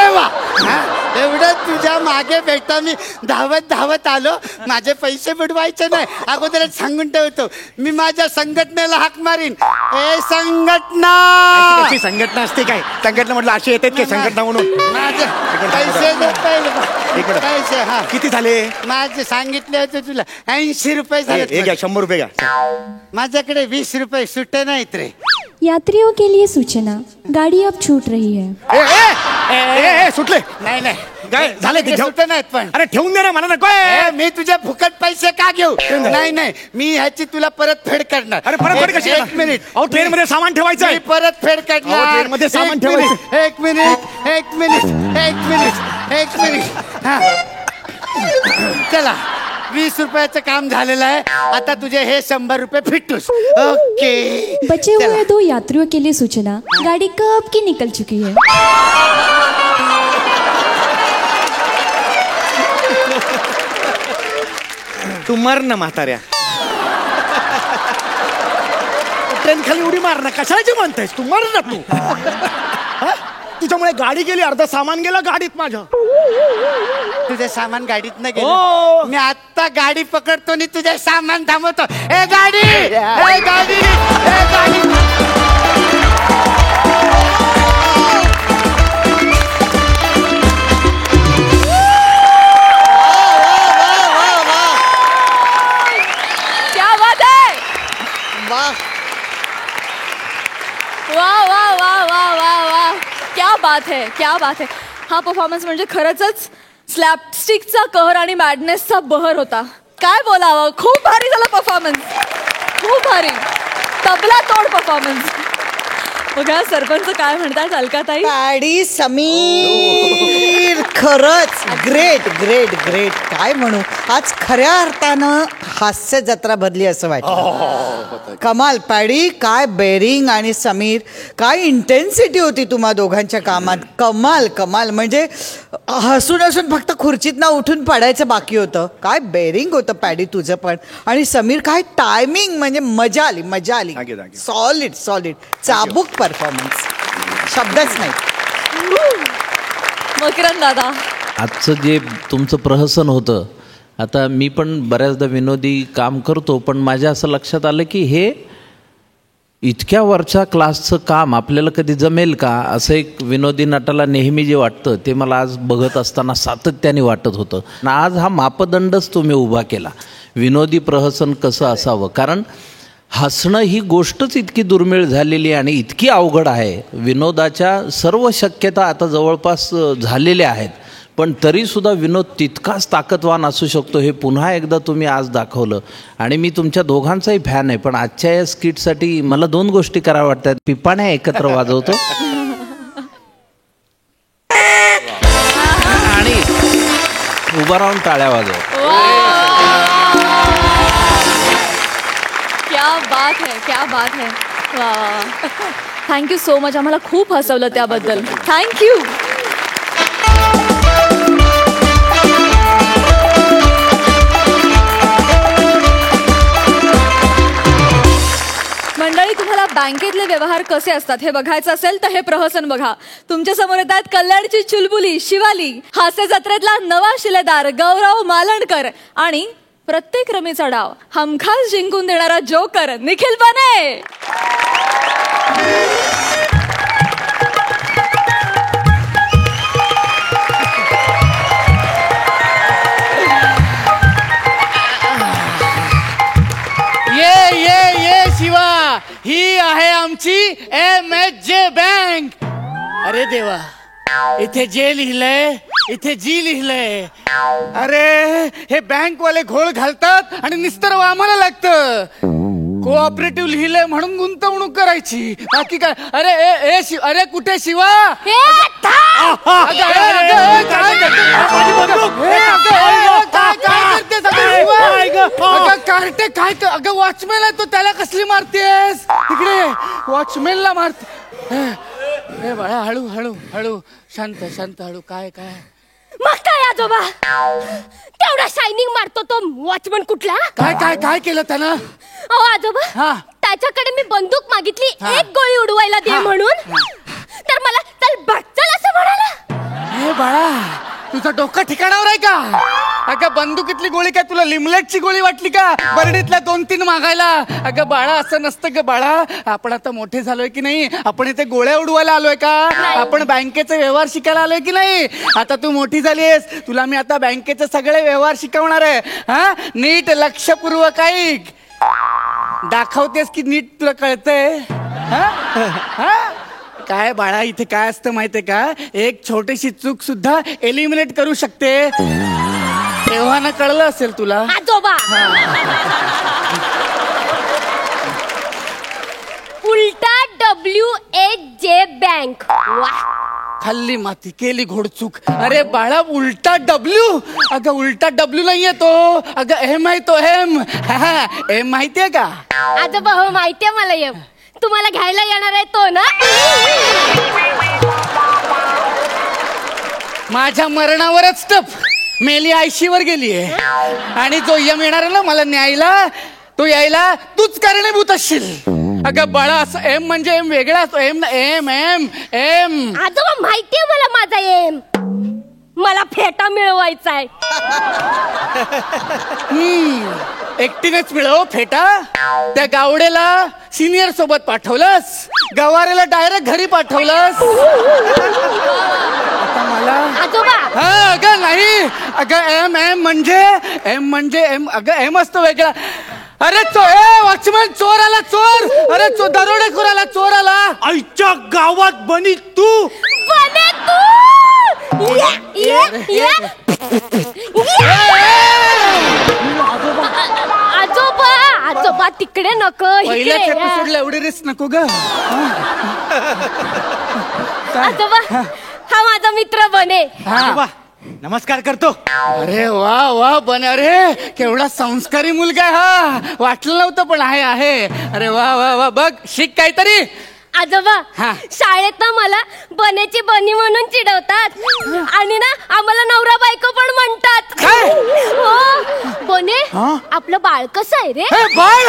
वा एवढं तुझ्या मागे बेटा मी धावत आलो माझे पैसे बुडवायचे नाही अगोदरच सांगून ठेवतो मी माझ्या संघटनेला हाक मारीन ए संघटना कशी संघटना असते काय संघटना म्हटलं अशी येतात की संघटना म्हणून माझे पैसे एक मिनिट. पैसे हा किती झाले माझे सांगितले होते तुला 80 रुपये हे झाले घ्या 100 रुपये घ्या माझ्याकडे 20 रुपये सुटे नाहीत रे यात्रियों के लिए सूचना गाड़ी अब छूट रही है। सुटले नाही काय झाले ते घेऊ सुटे नाहीत पण अरे ठेवून दे ना मला नको मी तुझे फुकट पैसे का घेऊ नाही मी ह्याची तुला परत फेड करणार अरे परत कशी एक मिनिट अहो ट्रेन मध्ये सामान ठेवायचं मी परत फेड करणार ट्रेन मध्ये सामान ठेवायचं एक मिनिट हा चला 20 रुपयाचं काम झालेलं आहे आता तुझे हे 100 रुपये फिटूस ओके बचे हुए 2 यात्रियों के लिए सूचना गाड़ी कब की निकल चुकी है। तू मर ना म्हाताऱ्या ट्रेन खाली उडी मार ना कशाची म्हणतेस तू मर ना तू हा? तुझ्यामुळे गाडी गेली अर्ध सामान गेलं गाडीत माझं तुझे सामान गाडीत न हो. गेलं मी आता गाडी पकडतो आणि तुझे सामान थांबवतो ए गाडी क्या बात है वाह वाह वाह वाह वाह वाह वाह क्या बात है हा परफॉर्मन्स म्हणजे खरंच स्लॅपस्टिकचा कहर आणि मॅडनेसचा बहर होता काय बोलावं खूप भारी झाला परफॉर्मन्स खूप भारी तबला तोड परफॉर्मन्स बघा सरपंच काय म्हणतात अलकाताई पॅडी समीर खरंच ग्रेट काय म्हणू आज खऱ्या अर्थानं हास्य जत्रा भरली असं वाटतं कमाल पॅडी काय बेरिंग आणि समीर काय इंटेन्सिटी होती तुम्हा दोघांच्या कामात कमाल म्हणजे हसून फक्त खुर्चीतनं उठून पडायचं बाकी होतं काय बेरिंग होतं पॅडी तुझं पण आणि समीर काय टायमिंग म्हणजे मजा आली सॉलिड चाबूक परफॉर्मन्स शब्दच नाही मकरंद दादा आजचं जे तुमचं प्रहसन होतं, आता मी पण बऱ्याचदा विनोदी काम करतो, पण माझ्या असं लक्षात आलं की हे इतक्या वरच्या क्लासचं काम आपल्याला कधी जमेल का, असं एक विनोदी नटाला नेहमी जे वाटतं ते मला आज बघत असताना सातत्याने वाटत होतं. आज हा मापदंडच तुम्ही उभा केला, विनोदी प्रहसन कसं असावं. कारण हसणं ही गोष्टच इतकी दुर्मिळ झालेली आणि इतकी अवघड आहे. विनोदाच्या सर्व शक्यता आता जवळपास झालेल्या आहेत, पण तरीसुद्धा विनोद तितकाच ताकदवान असू शकतो हे पुन्हा एकदा तुम्ही आज दाखवलं. आणि मी तुमच्या दोघांचाही फॅन आहे, पण आजच्या या स्किटसाठी मला 2 गोष्टी कराव्या वाटतात. पिपाण्या एकत्र वाजवतो आणि उभा राहून टाळ्या वाजवतो. क्या बात है, क्या बात है. वा, थँक्यू सो मच. आम्हाला खूप हसवलं त्याबद्दल. थँक्यू. मंडळी, तुम्हाला बँकेतले व्यवहार कसे असतात हे बघायचं असेल तर हे प्रहसन बघा. तुमच्या समोर येत आहेत कल्याणची चुलबुली शिवाली, हास्य जत्रेतला नवा शिलेदार गौरव मालणकर आणि प्रत्येक रमीचा डाव हमखास जिंकून देणारा जोकर निखिल बने. ये शिवा, ही आहे आमची MHJ बँक. अरे देवा, इथे जे लिहिलंय इथे जी लिहिलंय. अरे हे बँकवाले घोळ घालतात आणि निस्तर आम्हाला लागतं. कोऑपरेटिव्ह लिहिलंय म्हणून गुंतवणूक करायची, बाकी काय. अरे कुठे शिवा? कार्टे काय? अगं वॉचमॅन आहे तो, त्याला कसली मारतेस? इकडे वॉचमॅनला मारते. हे बाळा, हळू हळू हळू, शांत शांत, हळू. काय काय मग काय आजोबा, तेवढा शायनिंग मारतो तो वॉचमन कुठला? काय काय काय केलं त्यानं? अहो आजोबा, त्याच्याकडे मी बंदूक मागितली एक गोळी उडवायला दे म्हणून, तर मला चल बघ चल असं म्हणाला. हे बाळा, तुझं डोकं ठिकाणावर आहे का? अगं बंदुकीतली गोळी काय तुला लिमलेटची गोळी वाटली का? बरडीतल्या 2-3 मागायला? अगं बाळा, असं नसतं ग बाळा. आपण आता मोठे झालोय की नाही? आपण इथे गोळ्या उडवायला आलोय का? आपण बँकेचे व्यवहार शिकायला आलोय की नाही? आता तू मोठी झालीस, तुला मी आता बँकेचे सगळे व्यवहार शिकवणार आहे. हा, नीट लक्षपूर्वक ऐक. दाखवतेस की नीट तुला कळतंय? काय बाळा, इथे काय असतं माहितीये का? एक छोटीशी चूक सुद्धा एलिमिनेट करू शकते. तेव्हा ना कळलं असेल तुला. आजोबा, उलटा WHJ बँक. खाल्ली माती, केली घोडचूक. अरे बाळा, उलटा W. अगं उलटा W नाहीये तो, अगं एम आहे तो, एम. एम माहितीये का? आजोबा हो, माहितीये मला. एम तुम्हाला घ्यायला येणार आहे तो ना? माझ्या मरणावरच टप मेली, आयशीवर गेलीये. आणि जो यम येणार आहे ना मला न्यायला, तो यायला तूच कारणीभूत असशील. अगं बाळा, असं एम म्हणजे एम वेगळा असतो. M M M M. आजोबा माहितीये मला माझा एम. मला फेटा मिळवायचा आहे. एकटीनेच मिळव फेटा? त्या गावडेला सिनियर सोबत पाठवलंस, गवारेला डायरेक्ट घरी पाठवलंस. आता मला आजोबा. अगं नाही, अगं एम एम म्हणजे एम. अगं एम असतो वेगळा. अरे वॉचमॅन, चोर आला, चोर. अरे दरोडेखोर आला, चोर आला. आईच्या गावात बनी तू. बने तू. आजोबा, आजोबा तिकडे नको, पहिल्याच एपिसोडला एवढी रिस्क नको ग. आजोबा, हा माझा मित्र बने. नमस्कार करतो. अरे वा वा बने, अरे केवढा संस्कारी मुलगा आहे हा. वाटलं नव्हतं पण आहे. अरे वा वा वा, बघ शिक काहीतरी. आजोबा, शाळेत ना मला बनेची बनी म्हणून चिडवतात आणि ना आम्हाला नवरा बायको पण म्हणतात. हो बने, आपलं बाळ कसं आहे रे? बाळ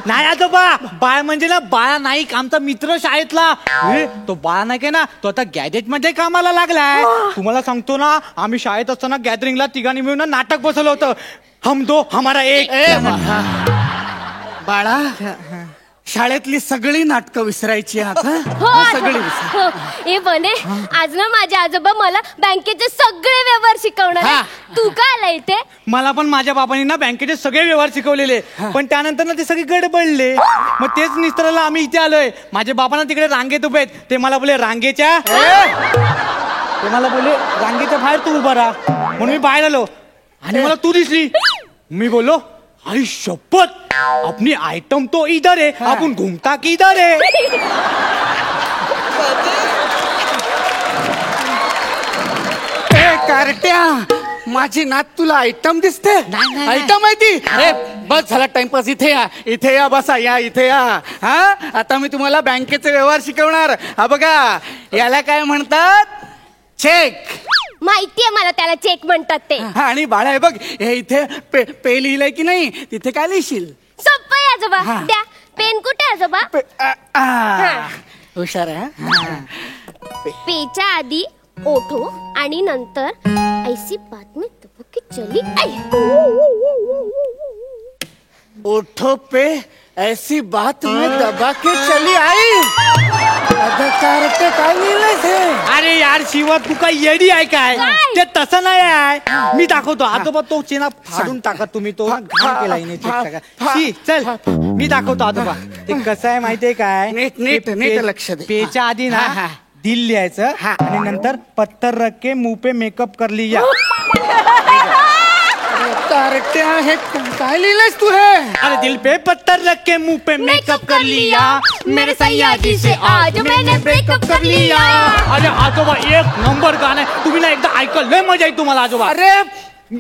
नाही आजोबा, बाळ म्हणजे ना बाळा नाईक, आमचा मित्र शाळेतला. तो बाळा नाईक आहे ना, तो आता गॅजेट मध्ये कामाला लागलाय. तुम्हाला सांगतो ना, आम्ही शाळेत असताना गॅदरिंगला तिघांनी मिळून ना नाटक बसवलं होतं, हम दो हमारा एक. बाळा, शाळेतली सगळी नाटकं विसरायची आता. हो सगळी हो. ए बने, आज ना माझे आजोबा मला बँकेचे सगळे व्यवहार शिकवणार आहे. तू काय आला इथे? मला पण माझ्या बाबांनी ना बँकेचे सगळे व्यवहार शिकवलेले, पण त्यानंतर ना ते सगळे गडबडले. मग तेच निस्तराला आम्ही इथे आलोय. माझ्या बाबांना तिकडे रांगेत उभे आहेत. ते मला बोले रांगेच्या बाहेर तू उभा राहा, म्हणून मी बाहेर आलो आणि मला तू दिसली. मी बोललो, आई शपथ, अपनी आइटम तो इधर है, आपण घूमता किधर है? कारट्या, माझी नात तुला आयटम दिसते? आयटम माहिती? अरे बस झाला टाइमपास. इथे या, इथे या, बसा, या इथे या. हा, आता मी तुम्हाला बँकेचे व्यवहार शिकवणार. हा बघा, याला काय म्हणतात? चेक. माहितीये मला त्याला चेक म्हणतात ते. आणि बाळा हे बघ, हे इथे पे लिहिलंय की नाही, तिथे काय लिहिशील? सोपं आहे आजोबा. द्या पेन. कुठे आजोबा? हुशार आहे. पेच्या आधी ओठो आणि नंतर ऐसी बात में तबकी चली आई. ओठो पे ऐसी बात में दबा के चली आई. कारटे काय लिहिलंय ते? अरे यार शिवा, तू काय येडी आहे काय? ते तसं नाही आहे. मी दाखवतो. आजोबा तो चेना फाडून टाका तुम्ही, तो घाण केला हिने चेक टाका. चल मी दाखवतो आजोबा. ते कसं आहे माहितीये काय? नीट लक्ष दे. पेच्या आधी ना दिल लिहायचं आणि नंतर पत्थर रख के मुंह पे मेकअप कर लिया. कारट्या, हे काय लिहिलंयस तू हे? अरे दिल पे पत्थर रख के मुंह पे मेकअप कर लिया, मेरे सयाजी से आज मैंने ब्रेकअप कर लिया. अरे आजोबा, एक नंबर गाणं आहे. तुम्ही ना एकदा ऐकलं, लय मजा येईल तुम्हाला आजोबा. अरे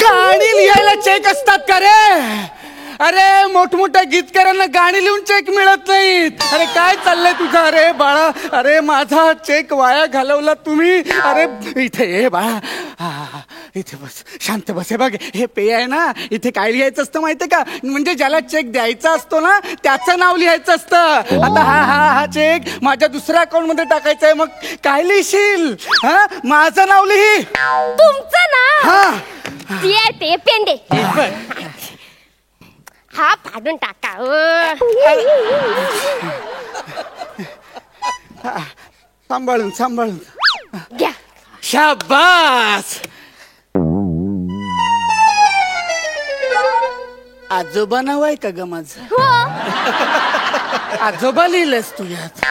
गाणी लिहायला चेक असतात का रे? अरे मोठमोठ्या गीतकारांना गाणी लिहून चेक मिळत नाहीत. अरे काय चाललंय तुझं? अरे बाळा, अरे माझा चेक वाया घालवला तुम्ही. अरे इथे ये बाळा, इथे बस, शांत बस. हे बघ, हे पे आहे ना, इथे काय लिहायचं असतं माहितीये का? म्हणजे ज्याला चेक द्यायचा असतो ना, त्याचं नाव लिहायचं असतं. आता हा चेक माझ्या दुसऱ्या अकाउंट मध्ये टाकायचा आहे. मग काय लिहिशील? हा, माझं नाव लिही. तुमचं नाव? हा, ते पेन दे. हा फाडून टाका. सांभाळून घ्या. शाबास. आजोबा नाव आहे का ग माझं? हो. आजोबा लिहिलंस तू यात?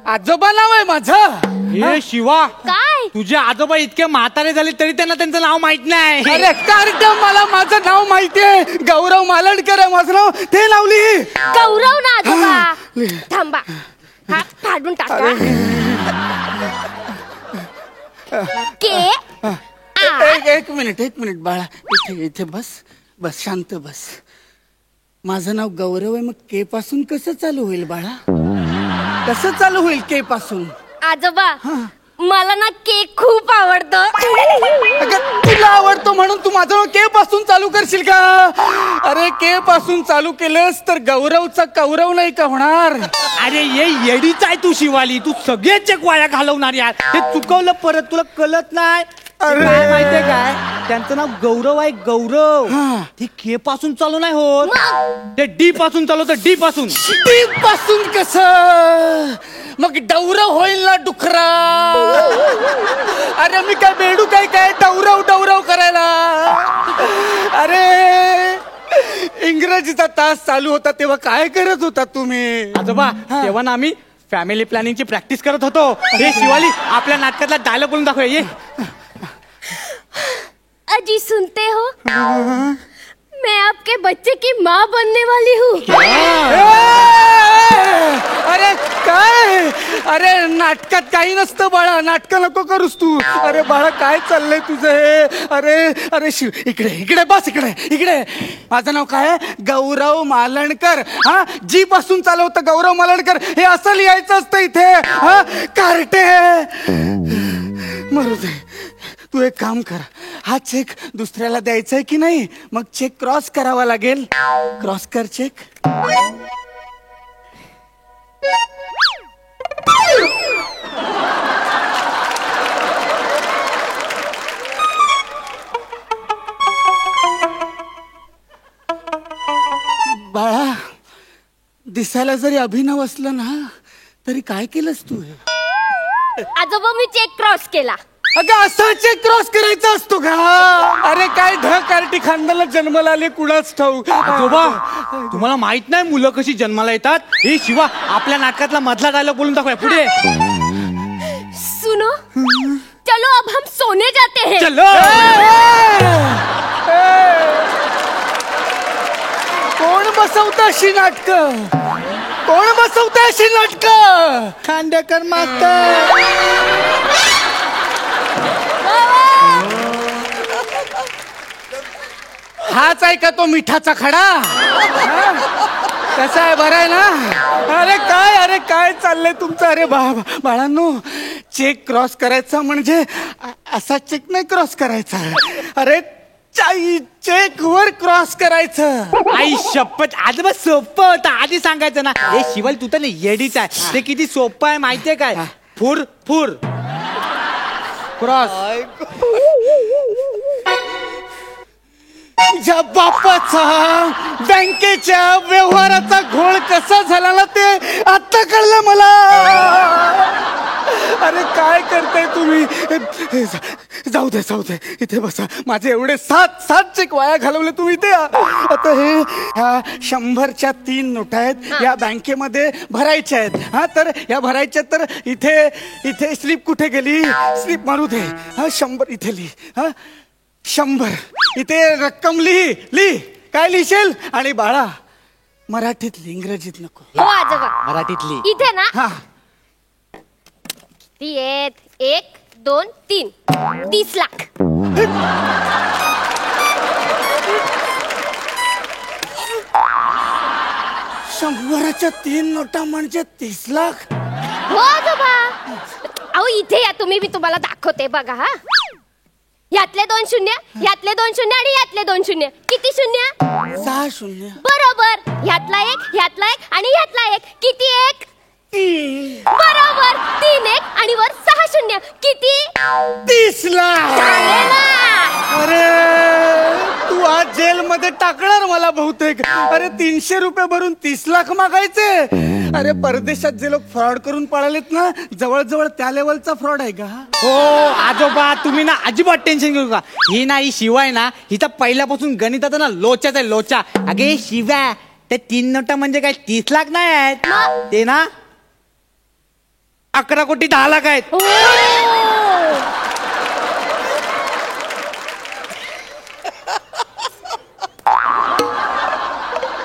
आजोबा नाव आहे माझं? हे शिवा, काय? तुझे आजोबा इतके म्हातारे झाले तरी त्यांना त्यांचं नाव माहित नाही. अरे कारट, मला माझं नाव माहितीये. गौरव मालणकर आहे माझं नाव. ते नाव लिही. गौरव ना आजोबा. थांबा, हा फाडून टाका. एक मिनिट बाळा, इथे बस, शांत बस. माझं नाव गौरव आहे, मग के पासून कसं चालू होईल बाळा? कसं चालू होईल के पासून? आजोबा, मला ना केक खूप आवडतो. तुला आवडतो म्हणून तू माझं नाव के पासून चालू करशील का? अरे के पासून चालू केलंस तर गौरवचा कौरव नाही का होणार? अरे ये येडीच आहे तू शिवाली. तू सगळे चेक वाया घालवणार यार. हे चुकवलं परत, तुला कळत नाही. अरे काय माहितीये काय, त्यांचं नाव गौरव आहे. गौरव ते के पासून चालू नाही होत, ते डी पासून चालू होतं. डी पासून. डी पासून कसं? मग डौरव होईल ना डुकरा. अरे मी काय बेडू काय डौरव करायला? अरे इंग्रजीचा तास चालू होता तेव्हा काय करत होता तुम्ही? आजोबा, तेव्हा ना आम्ही फॅमिली प्लॅनिंगची प्रॅक्टिस करत होतो. हे शिवाली, आपल्या नाटकातला डायलॉग बोलून दाखव. ये. अजी सुनते हो, मैं आपके बच्चे की माँ बनने वाली हूँ. अरे काय? अरे नाटकात काही नसतं बाळा. नाटक नको करूस तू. अरे बाळा, काय चाललंय तुझं हे? अरे शिव, इकडे बस. इकडे माझं नाव काय आहे? गौरव मालणकर. हा, जी पासून चालू होतं गौरव मालणकर. हे असं लिहायचं असतं इथे. हा कारटे, मरू दे. तू एक काम कर, हा चेक दुसऱ्याला द्यायचा आहे की नाही, मग चेक क्रॉस करावा लागेल. क्रॉस कर चेक. बाळा, दिसायला जरी अभिनव असलं ना तरी काय केलंस तू हे? आजोबा मी चेक क्रॉस केला. अगं असा चेक क्रॉस करायचा असतो का? अरे काय ढकार्टी खानदाला जन्माला आले कुणाच ठाऊक. आजोबा तुम्हाला माहित नाही मुलं कशी जन्माला येतात? हे शिवा आपल्या नाटकातला मधला डायलॉग बोलून दाखवा पुढे. सुनो, चलो अब हम सोने जाते हैं. चलो. कोण बसवतं अशी नाटक? कोण बसवतं अशी नाटक? खांडेकर मास्तर. हाच आहे का तो मिठाचा खडा? कसा आहे, बरा आहे ना? अरे काय चाललंय तुमचं? अरे बाळांनो, चेक क्रॉस करायचा म्हणजे असा चेक नाही क्रॉस करायचा. अरे चेक वर क्रॉस करायचं. आई शपथ, आजोबा सोपं होतं, आधी सांगायचं ना. हे शिवाय तू तर येडीच आहे. ते किती सोपं आहे माहितीये काय? फुर फुर क्रॉस. तुझ्या बापाचा बँकेच्या व्यवहाराचा घोळ कसा झाला ना ते आता कळलं मला. अरे काय करताय तुम्ही? जाऊ दे इथे बसा. माझे एवढे सात चेक वाया घालवले तुम्ही ते. आता हे ह्या 100च्या 3 नोटा आहेत, या बँकेमध्ये भरायच्या आहेत. हा, तर या भरायच्या, तर इथे स्लिप कुठे गेली? स्लिप मारू दे. हा, 100 इथे लिही. हा, 100 इथे रक्कम लिही. काय लिहिशील? आणि बाळा मराठीत लिही, इंग्रजीत नको. हो आजोबा, मराठीत लिही. इथे ना. हा, ती 1 2 3 30 लाख. 100च्या 3 नोटा म्हणजे 30 लाख. हो आजोबा. अहो इथे या तुम्ही, मी तुम्हाला दाखवते बघा. हा, यातले 2 शून्य, यातले 2 शून्य आणि यातले 2 शून्य. किती शून्य? 6 शून्य. बरोबर. यातला 1 आणि यातला 1. किती 1? बरोबर. 3 1 आणि वर 6 शून्य. किती? 30 लाख. अरे तू आज जेलमध्ये टाकणार मला बहुतेक. अरे 300 रुपये भरून 30 लाख मागायचे. अरे परदेशात जे लोक फ्रॉड करून पळालेत ना, जवळ त्या लेवलचा फ्रॉड आहे का? हो आजोबा, तुम्ही ना अजिबात टेन्शन घेऊ नका. ही ना, ही शिवाय ना, हिचा पहिल्यापासून गणिताचा ना लोचाच आहे, लोचा. अगे शिव्या, ते 3 नोटा म्हणजे काय 30 लाख नाही आहेत ते ना, 11 कोटी 10 लाख आहेत.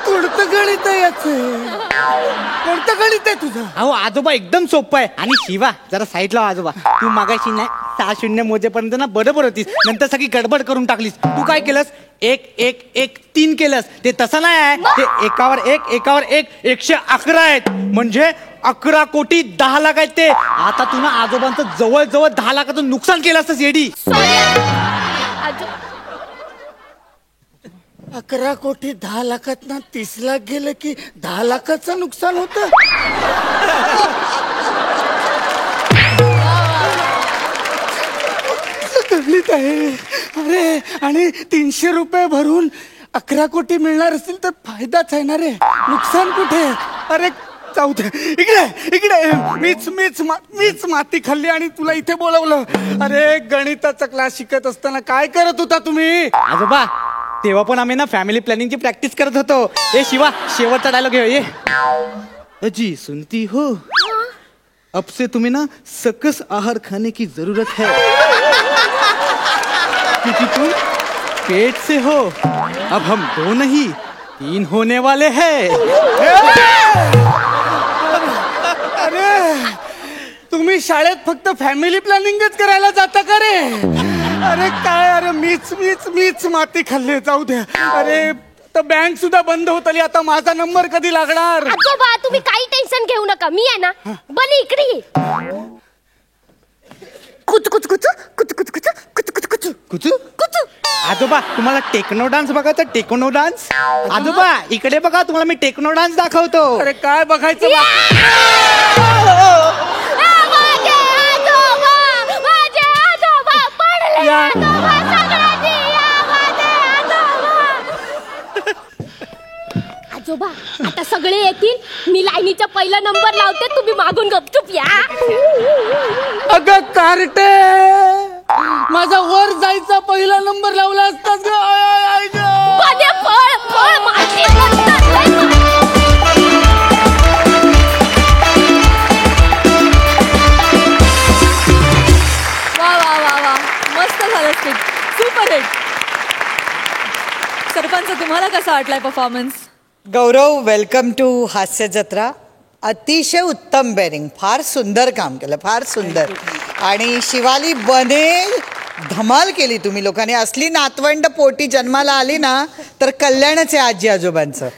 कोणतं गणित आहे याचं? कोणतं गणित आहे तुझं? अहो आजोबा एकदम सोपं आहे. आणि शिवा जरा साईडला आजोबा, तू मागाशी नाही 6 शून्य मोजेपर्यंत ना बरोबर होतीस, नंतर सगळी गडबड करून टाकलीस. तू काय केलंस? 1 1 1 3 केलंस. ते तसं नाही आहे. ते एकावर 1 111 आहेत, म्हणजे 11 कोटी 10 लाख आहेत ते. आता तू ना आजोबांचं जवळ 10 लाखाचं नुकसान केलं असतं येडी. 11 कोटी 10 लाखात ना 30 लाख गेलं की 10 लाखाचं नुकसान होतं. गणित आहे. अरे आणि 300 रुपये भरून 11 कोटी मिळणार असतील तर फायदाच आहे ना रे, नुकसान कुठे? अरे जाऊ दे. इकडे मीच माती खाल्ली आणि तुला इथे बोलवलं. अरे गणिताचा क्लास शिकत असताना काय करत होता तुम्ही? आजोबा तेव्हा पण आम्ही ना फॅमिली प्लॅनिंगची प्रॅक्टिस करत होतो. ए शिवा, शेवटचा डायलॉग घेऊ. ये अजी सुनती हो, अब से तुम्हें ना सकस आहार खाने की जरूरत है, क्योंकि तुम पेट से हो. अब हम 2 नहीं 3 होने वाले हैं. अरे तुम्ही शाळेत फक्त फॅमिली प्लॅनिंगच करायला जाता का रे? अरे काय, अरे मीच माती खाल्ली. जाऊ द्या. अरे तर बँक सुद्धा बंद होत आली. आता माझा नंबर कधी लागणार? आजोबा तुम्ही काही टेन्शन घेऊ नका, मी आहे ना. बली इकडे ये. कुच कुच कुच कुच कुच कुच कुच कुच कुच. कुचू आजोबा तुम्हाला टेक्नो डान्स बघायचा टेक्नो डान्स आजोबा इकडे बघा तुम्हाला मी टेक्नो डान्स दाखवतो. अरे काय बघायचं आजोबा आता सगळे येतील मी लाईनीचा पहिला नंबर लावते तुम्ही मागून गपचूप या. अगं कार्टे माझा वर जायचा पहिला नंबर लावला असताच फळ फळ माती वा वा वा वा मस्त झालं स्किट सुपर हिट. सरपंच तुम्हाला कसा वाटलाय परफॉर्मन्स? गौरव वेलकम टू हास्य जत्रा. अतिशय उत्तम बेरिंग, फार सुंदर काम केलं, फार सुंदर. आणि शिवाली बने धमाल केली तुम्ही लोकांनी. असली नातवंड पोटी जन्माला आली ना तर कल्याणच आहे आजी आजोबांचं.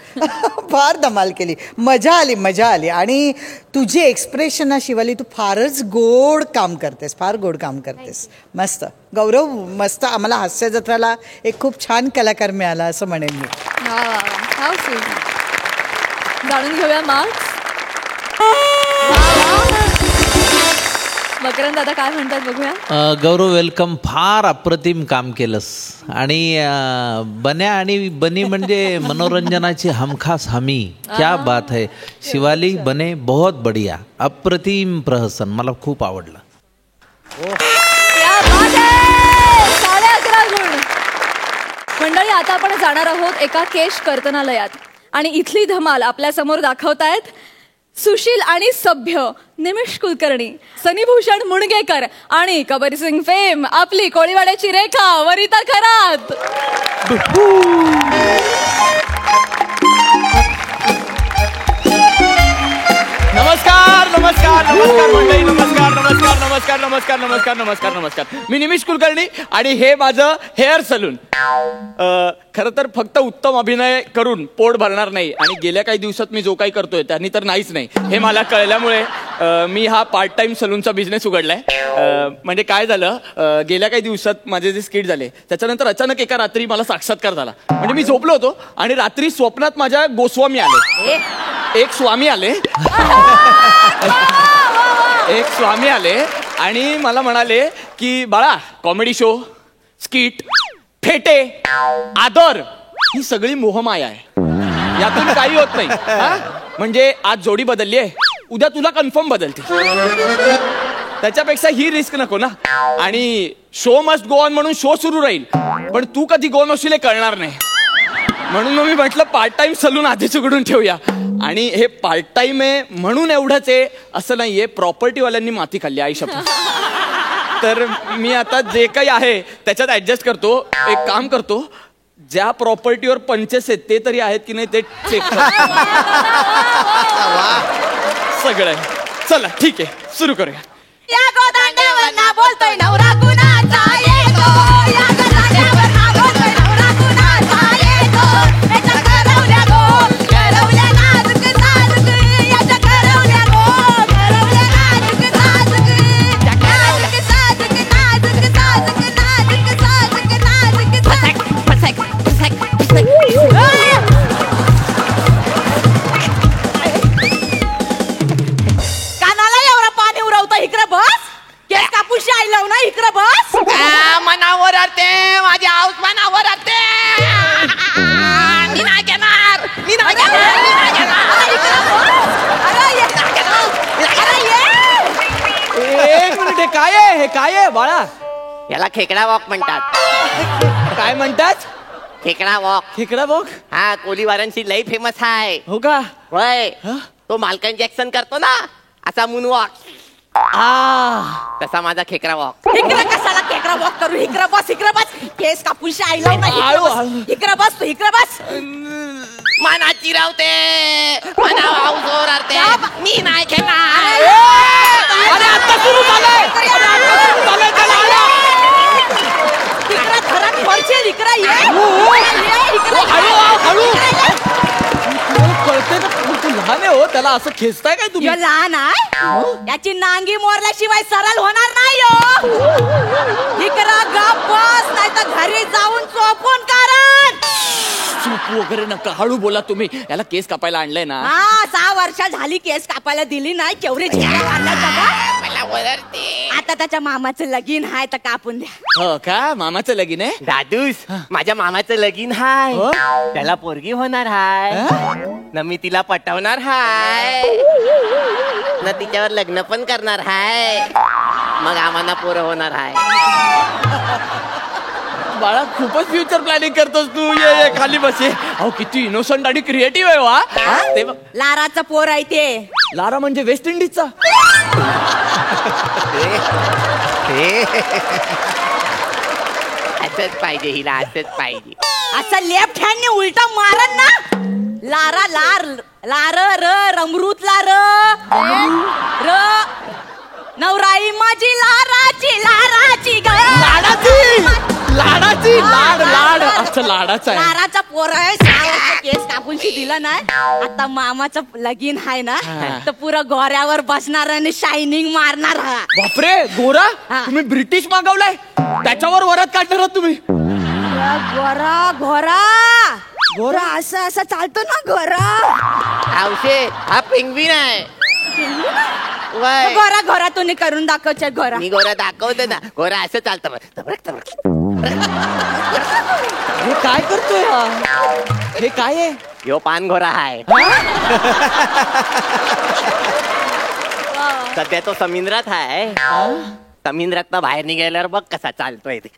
फार धमाल केली, मजा आली मजा आली. आणि तुझी एक्सप्रेशन ना शिवाली, तू फारच गोड काम करतेस, फार गोड काम करतेस. मस्त गौरव, मस्त. आम्हाला हास्य जत्राला एक खूप छान कलाकार मिळाला असं म्हणेन मी. जाणून घेऊया मार्क्स. मकरंद दादा काय म्हणतात बघूया. गौरव वेलकम, फार अप्रतिम काम केलंस. आणि बन्या आणि बनी म्हणजे मनोरंजनाची हमखास हमी. क्या बात है. शिवाली बने बहुत बढ़िया, अप्रतिम प्रहसन, मला खूप आवडलं. मंडळी आता आपण जाणार आहोत एका केश कर्तनालयात आणि इथली धमाल आपल्या समोर दाखवतायत सुशील आणि सभ्य निमिष कुलकर्णी, सनीभूषण मुणगेकर आणि कबीर सिंग फेम आपली कोळीवाड्याची रेखा वरिता खरात. नमस्कार नमस्कार नमस्कार मंडळी, नमस्कार नमस्कार नमस्कार नमस्कार नमस्कार नमस्कार नमस्कार. मी निमिष कुलकर्णी आणि हे माझं हेअर सलून. खरं तर फक्त उत्तम अभिनय करून पोट भरणार नाही आणि गेल्या काही दिवसात मी जो काही करतोय त्यांनी तर नाहीच नाही हे मला कळल्यामुळे मी हा पार्ट टाइम सलूनचा बिझनेस उघडलाय. म्हणजे काय झालं, गेल्या काही दिवसात माझे जे स्किट झाले त्याच्यानंतर अचानक एका रात्री मला साक्षात्कार झाला. म्हणजे मी झोपलो होतो आणि रात्री स्वप्नात माझ्या गोस्वामी आले, एक स्वामी आले आणि मला म्हणाले की बाळा, कॉमेडी शो, स्किट, फेटे, आदर ही सगळी मोहमाया आहे, यातून काही होत नाही. म्हणजे आज जोडी बदलली आहे, उद्या तुला कन्फर्म बदलते, त्याच्यापेक्षा ही रिस्क नको ना. आणि शो मस्ट गो ऑन म्हणून शो सुरू राहील, पण तू कधी गो नसशील हे कळणार नाही. म्हणून मग मी म्हटलं पार्ट टाइम सलून आधीच उघडून ठेवूया. आणि हे पार्ट टाइम आहे म्हणून एवढंच आहे असं नाहीये, प्रॉपर्टीवाल्यांनी माती खाल्ली आयुष्यात. तर मी आता जे काही आहे त्याच्यात ऍडजस्ट करतो. एक काम करतो, ज्या प्रॉपर्टीवर पंचेस आहेत ते तरी आहेत की नाही ते चेक सगळं आहे. चला ठीक आहे, सुरू करूया. बोलतोय नवरा कुणाचा येतो, या गोदांड्यावर बोलतोय नवरा कुणाचा येतो, याच्या करवल्या गो, करवल्या नाजूक साजूक, याच्या करवल्या गो, करवल्या नाजूक साजूक, नाजूक साजूक, नाजूक साजूक, नाजूक साजूक, नाजूक फसक फसक फसक फसक. कानाला एवढं पाणी उरवतं, इकडे बस. केस कापूशी आई लावू ना, इकडे बस. मनावर आते माझी आऊस मनावर आते. मी नाही घेणार, मी नाही घेणार, मी नाही घेणार. एक मिनिट, हे काय आहे, हे काय आहे बाळा? याला खेकडा वॉक म्हणतात. काय म्हणतात? खेकडा वॉक. खेकडा वॉक? हा, कोलीवारांची लई फेमस आहे. हो का? होय. तो मालकन जॅक्सन करतो ना असा मून वॉक, तसा माझा खेकडा वॉक. इकडे कशाला खेकडा वॉक करू, इकडे बस, इकडे बस. केस कापूशी आई लावू ना, इकडे बस, तू इकडे बस. मना चिरावते, मना आऊस ओरडते, मी नाही घेणार. अरे आता सुरू झालंय. इकडे घरात पडशील, इकडे ये. हळू कळते ना, तू लहान आहे हो. त्याला असं खेचताय काय तुम्ही? यो लहान आहे याची नांगी मोरल्याशिवाय सरळ होणार नाही यो. इकडं गप बस नाही तर घरी जाऊन चोपून कारण. चूप वगैरे नका, हळू बोला तुम्ही. याला केस कापायला आणलंय ना. हा 6 वर्ष झाली केस कापायला दिली नाही. केवढे आता त्याच्या मामाचं लगीन आहे तर कापून द्या. हो का? मामाचं लगीन आहे? दादूस माझ्या मामाचं लगीन हाय. त्याला पोरगी होणार हाय ना, मी तिला पटवणार हाय ना, तिच्यावर लग्न पण करणार हाय, मग आम्हाला पोरं होणार हाय. बाळा खूपच फ्युचर प्लॅनिंग करतोस तू. ये खाली बस ये. अहो किती इनोसंट आणि क्रिएटिव्ह आहे वा. ते बघ, लाराचं पोर आहे ते. लारा म्हणजे वेस्ट इंडिजचा. असंच पाहिजे हिला, असंच पाहिजे. असं लेफ्ट हँडने उलटा मारन ना. लारा लार लार र रमरूतला र नवराई माझी लाराची लाराची लाडाची लाड लाड असं लाडाचं आहे. लाराचा पोर आहे. 6 वर्ष केस कापूनशी दिला नाही. आता मामाचं लगीन आहे ना तर पुरं गोऱ्यावर बसणार आणि शायनिंग मारणार. हा बापरे, गोरा तुम्ही ब्रिटिश मागवलाय त्याच्यावर वरात काढणार आहात तुम्ही. गोरा घोरा घोरा असं असं चालतो ना घोरा. आवशे हा पेंग्विन आहे. वय. घोरा घोरा तुम्ही करून दाखवचे घोरा. मी गोरा दाखवते ना. गोरा असं चालतं हे काय करतोय हा? हे काय आहे? यो पान घोरा हाय. सध्या तो समुद्रात आहे. समुद्रात बाहेर निघाल्यावर बघ कसा चालतोय ते.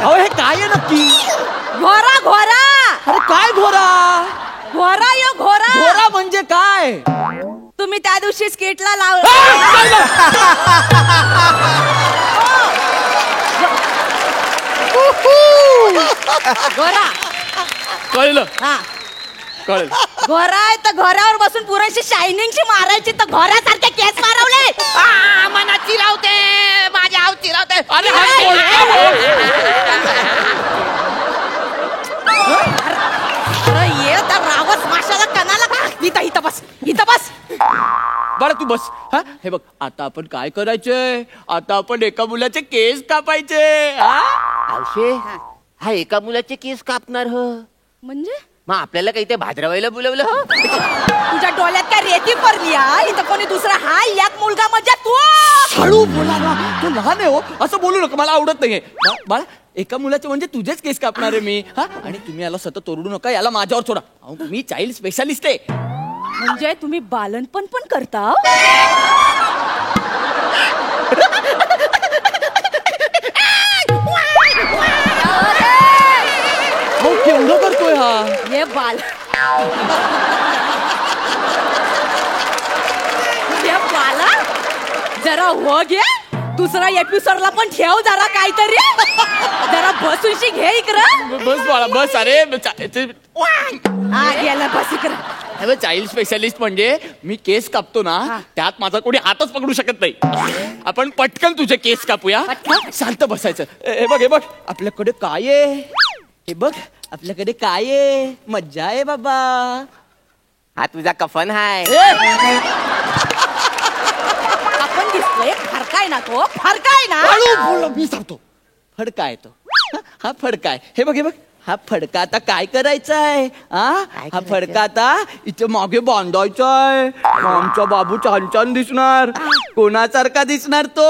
अहो हे काय आहे नक्की? घोरा घोरा. अरे काय घोरा? घोरा यो घोरा. घोरा म्हणजे काय? तुम्ही त्या दिवशी स्केटला लाव. घोरा कळलं हा कळलं. घोरा आहे तर घोऱ्यावर बसून पुरेशी शायनिंगची मारायची तर घोऱ्यासारखे केस मारवले. मना चिरावते माझ्या आव चिरावते. अरे ये तर रावस माशाला कणाला. इथं बस इथं बस. बरं तू बस. हा हे बघ, आता आपण काय करायचंय? आता आपण एका मुलाचे केस कापायचे. आवशे हा एका मुलाचे केस कापणार हो म्हणजे मग आपल्याला काही ते भाद्रवायला बोलवलं हो. तुझ्या डोळ्यात काय रेती पडली आहे? इथं कोणी दुसरा हा यात मुलगा म्हणजे तू. हळू बोला ना, तू लहान आहे हो, असं बोलू नका, मला आवडत नाहीये. बाळा एका मुलाचे म्हणजे तुझेच केस कापणार आहे मी. हा आणि तुम्ही याला सतत ओरडू नका, याला माझ्यावर सोडा. अहो मी चाइल्ड स्पेशालिस्ट आहे. म्हणजे तुम्ही बालनपण पण करता? हो केवढं करतोय हा? ये बाल ये बाला जरा हो घे. दुसरा एपिसोडला पण ठेव जरा काहीतरी. जरा बसूनशी घे इकडं. बस बाळा बस. अरे हा गेला बस इकडं. चाइल्ड स्पेशालिस्ट म्हणजे मी केस कापतो ना, त्यात माझा कोणी हातच पकडू शकत नाही. आपण पटकन तुझे केस कापूया. शांत बसायचं. हे बघ हे बघ आपल्याकडे काय आहे. हे बघ आपल्याकडे काय आहे. मज्जा आहे बाबा. हा तुझा कफन हाय. आपण दिसतोय फरकाय ना तो. फरकाय ना. बोल मी सांगतो. फडका आहे तो. हा फडका आहे. हे बघ हे बघ हा फडका आता काय करायचा आहे? हा फडका आता इथे मागे बांधायचा आहे. आमचा बाबू छान छान दिसणार. कोणासारखा दिसणार तो?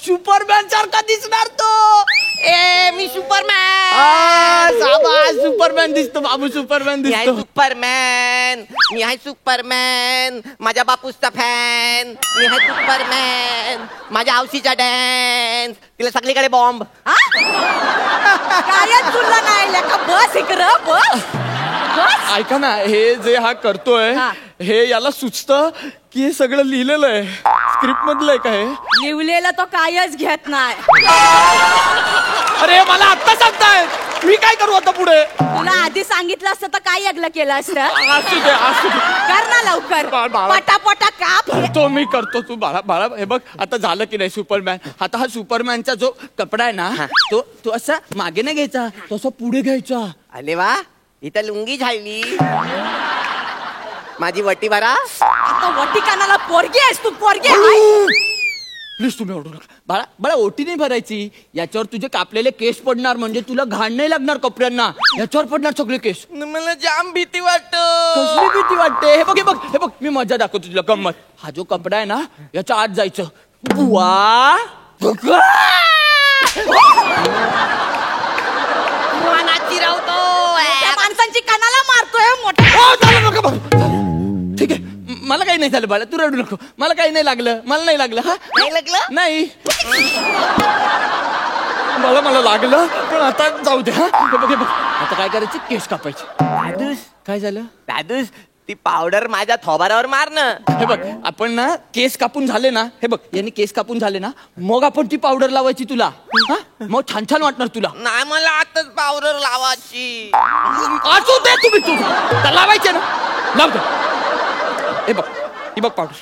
सुपरमॅन सारखा दिसणार तो. ए मी सुपरमॅन. सुपरमॅन दिसतो बाबू. सुपरमॅन मी आहे दिसतो. सुपरमॅन. मी आहे सुपरमॅन. माझ्या बापूसचा फॅन. मी आहे सुपरमॅन. माझ्या आवशीचा डॅन्स. तिला सगळीकडे बॉम्ब. काय तुला नाही का? बस इकडं बस. ऐका ना, हे जे हा करतोय हे याला सुचतं की हे सगळं लिहिलेलं आहे स्क्रिप्ट मधलं आहे का? हे लिवलेलं तो कायच घेत नाही. अरे मला आता सांगताय, मी काय करू आता पुढे? तुला आधी सांगितलं असतं तर काय ऐकलं केलं असतं. असू दे असू दे. कर ना लवकर. पटापटा काप. तो मी करतो. तू बाळा बाळा हे बघ आता झालं की नाही सुपरमॅन. आता हा सुपरमॅनचा जो कपडा आहे ना तो तो असा मागे नाही घ्यायचा, तो असा पुढे घ्यायचा. अरे वा इथं लुंगी झाली माझी वटी भरा. आता वटी कानाला पोरगी आहेस तू, पोरगी प्लीज तुम्ही ओढू नका. बाळा बाळा ओटी नाही भरायची. याच्यावर तुझे कापलेले केस पडणार, म्हणजे तुला घाण नाही लागणार कपड्यांना. याच्यावर पडणार सगळे केस. मला जाम भीती वाटत. कसली भीती वाटते? हे बघ हे बघ हे बघ, मी मजा दाखवतो तुला गंमत. हा जो कपडा आहे ना, याच्या आत जायचं. बुवा मनाची रावतो. त्या माणसांची कानाला मारतोय मोठा. ठीक आहे, मला काही नाही झालं बाळा, तू रडू नको. मला काही नाही लागलं, मला नाही लागलं. हा नाही लागलं? नाही बाळा, मला लागलं पण आता जाऊ दे. हा हे बघ हे बघ, आता काय करायचं, केस कापायचे. दादूस काय झालं? दादूस ती पावडर माझ्या थोबारावर मार ना. हे बघ, आपण ना केस कापून झाले ना, हे बघ यांनी केस कापून झाले ना, मग आपण ती पावडर लावायची तुला. हा मग छान छान वाटणार तुला. नाही मला आताच पावडर लावायची. असू दे तुम्ही, तू लावायचे ना, लाव दे. हे बघ ही बघ पावडर.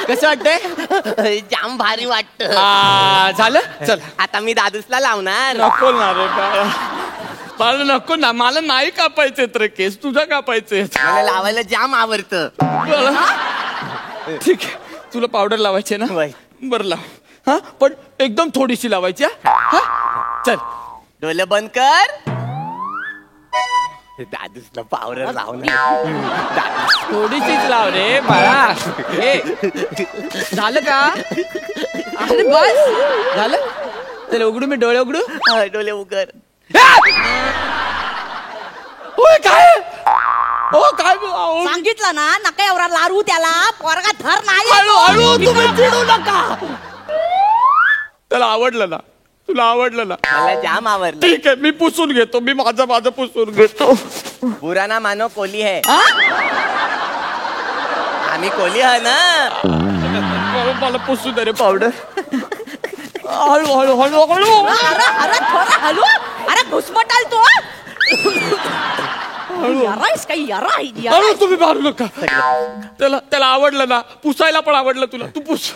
कसं वाटतंय? जाम भारी वाटत. झालं, चल आता मी दादूसला लावणार. नको ना रे बाळा, मला नको ना, मला नाही कापायचे तर केस, तुझा कापायचे. मला लावायला जाम आवडत. ठीक आहे, तुला पावडर लावायचे ना, बरं लाव. हा पण एकदम थोडीशी लावायची. हा चल डोलं बंद कर. दादूसला पावडर लावणार. थोडीशीच लाव रे बाळा. हे झालं का? अरे बस झालं. चल उघडू, मी डोळे उघडू. डोळे उघड. काय हो काय सांगितलं ना, नका एवढा लारू त्याला, पोरगा धर नाही. हळू तुम्ही चिडू नका. त्याला आवडलं ना, तुला आवडलं ना? मला जाम आवडलं. ठीक आहे, मी पुसून घेतो, मी माझं पुसून घेतो. बुरा ना मानो कोली है. आम्ही कोली आहे ना. मला पुसू दे रे पावडर. हळू हळू हळू हळू. अरे थोडा हलू. अरे घुसमटाल तू. यारायस काही हळू तुम्ही मारू नका. त्याला आवडलं ना, पुसायला पण आवडलं तुला, तू पुस.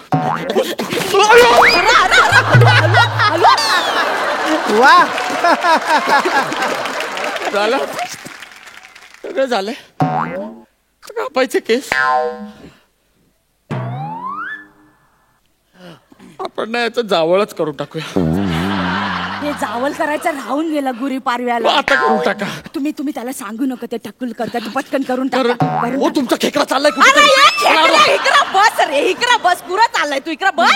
वा झालं, सगळं झालंय. कापायचे केस. आपण ना याचं जावळच करून टाकूया. हे जावल करायचं राहून गेलं गुरी पारव्याला. आता करून टाका. तुम्ही त्याला सांगू नका, ते टक्कल करतात, पटकन करून टाका. हो तुमचा खेकडा चाललाय इकडं बस रे, इकडं बस. पुरा चाललाय तू, इकडं बस.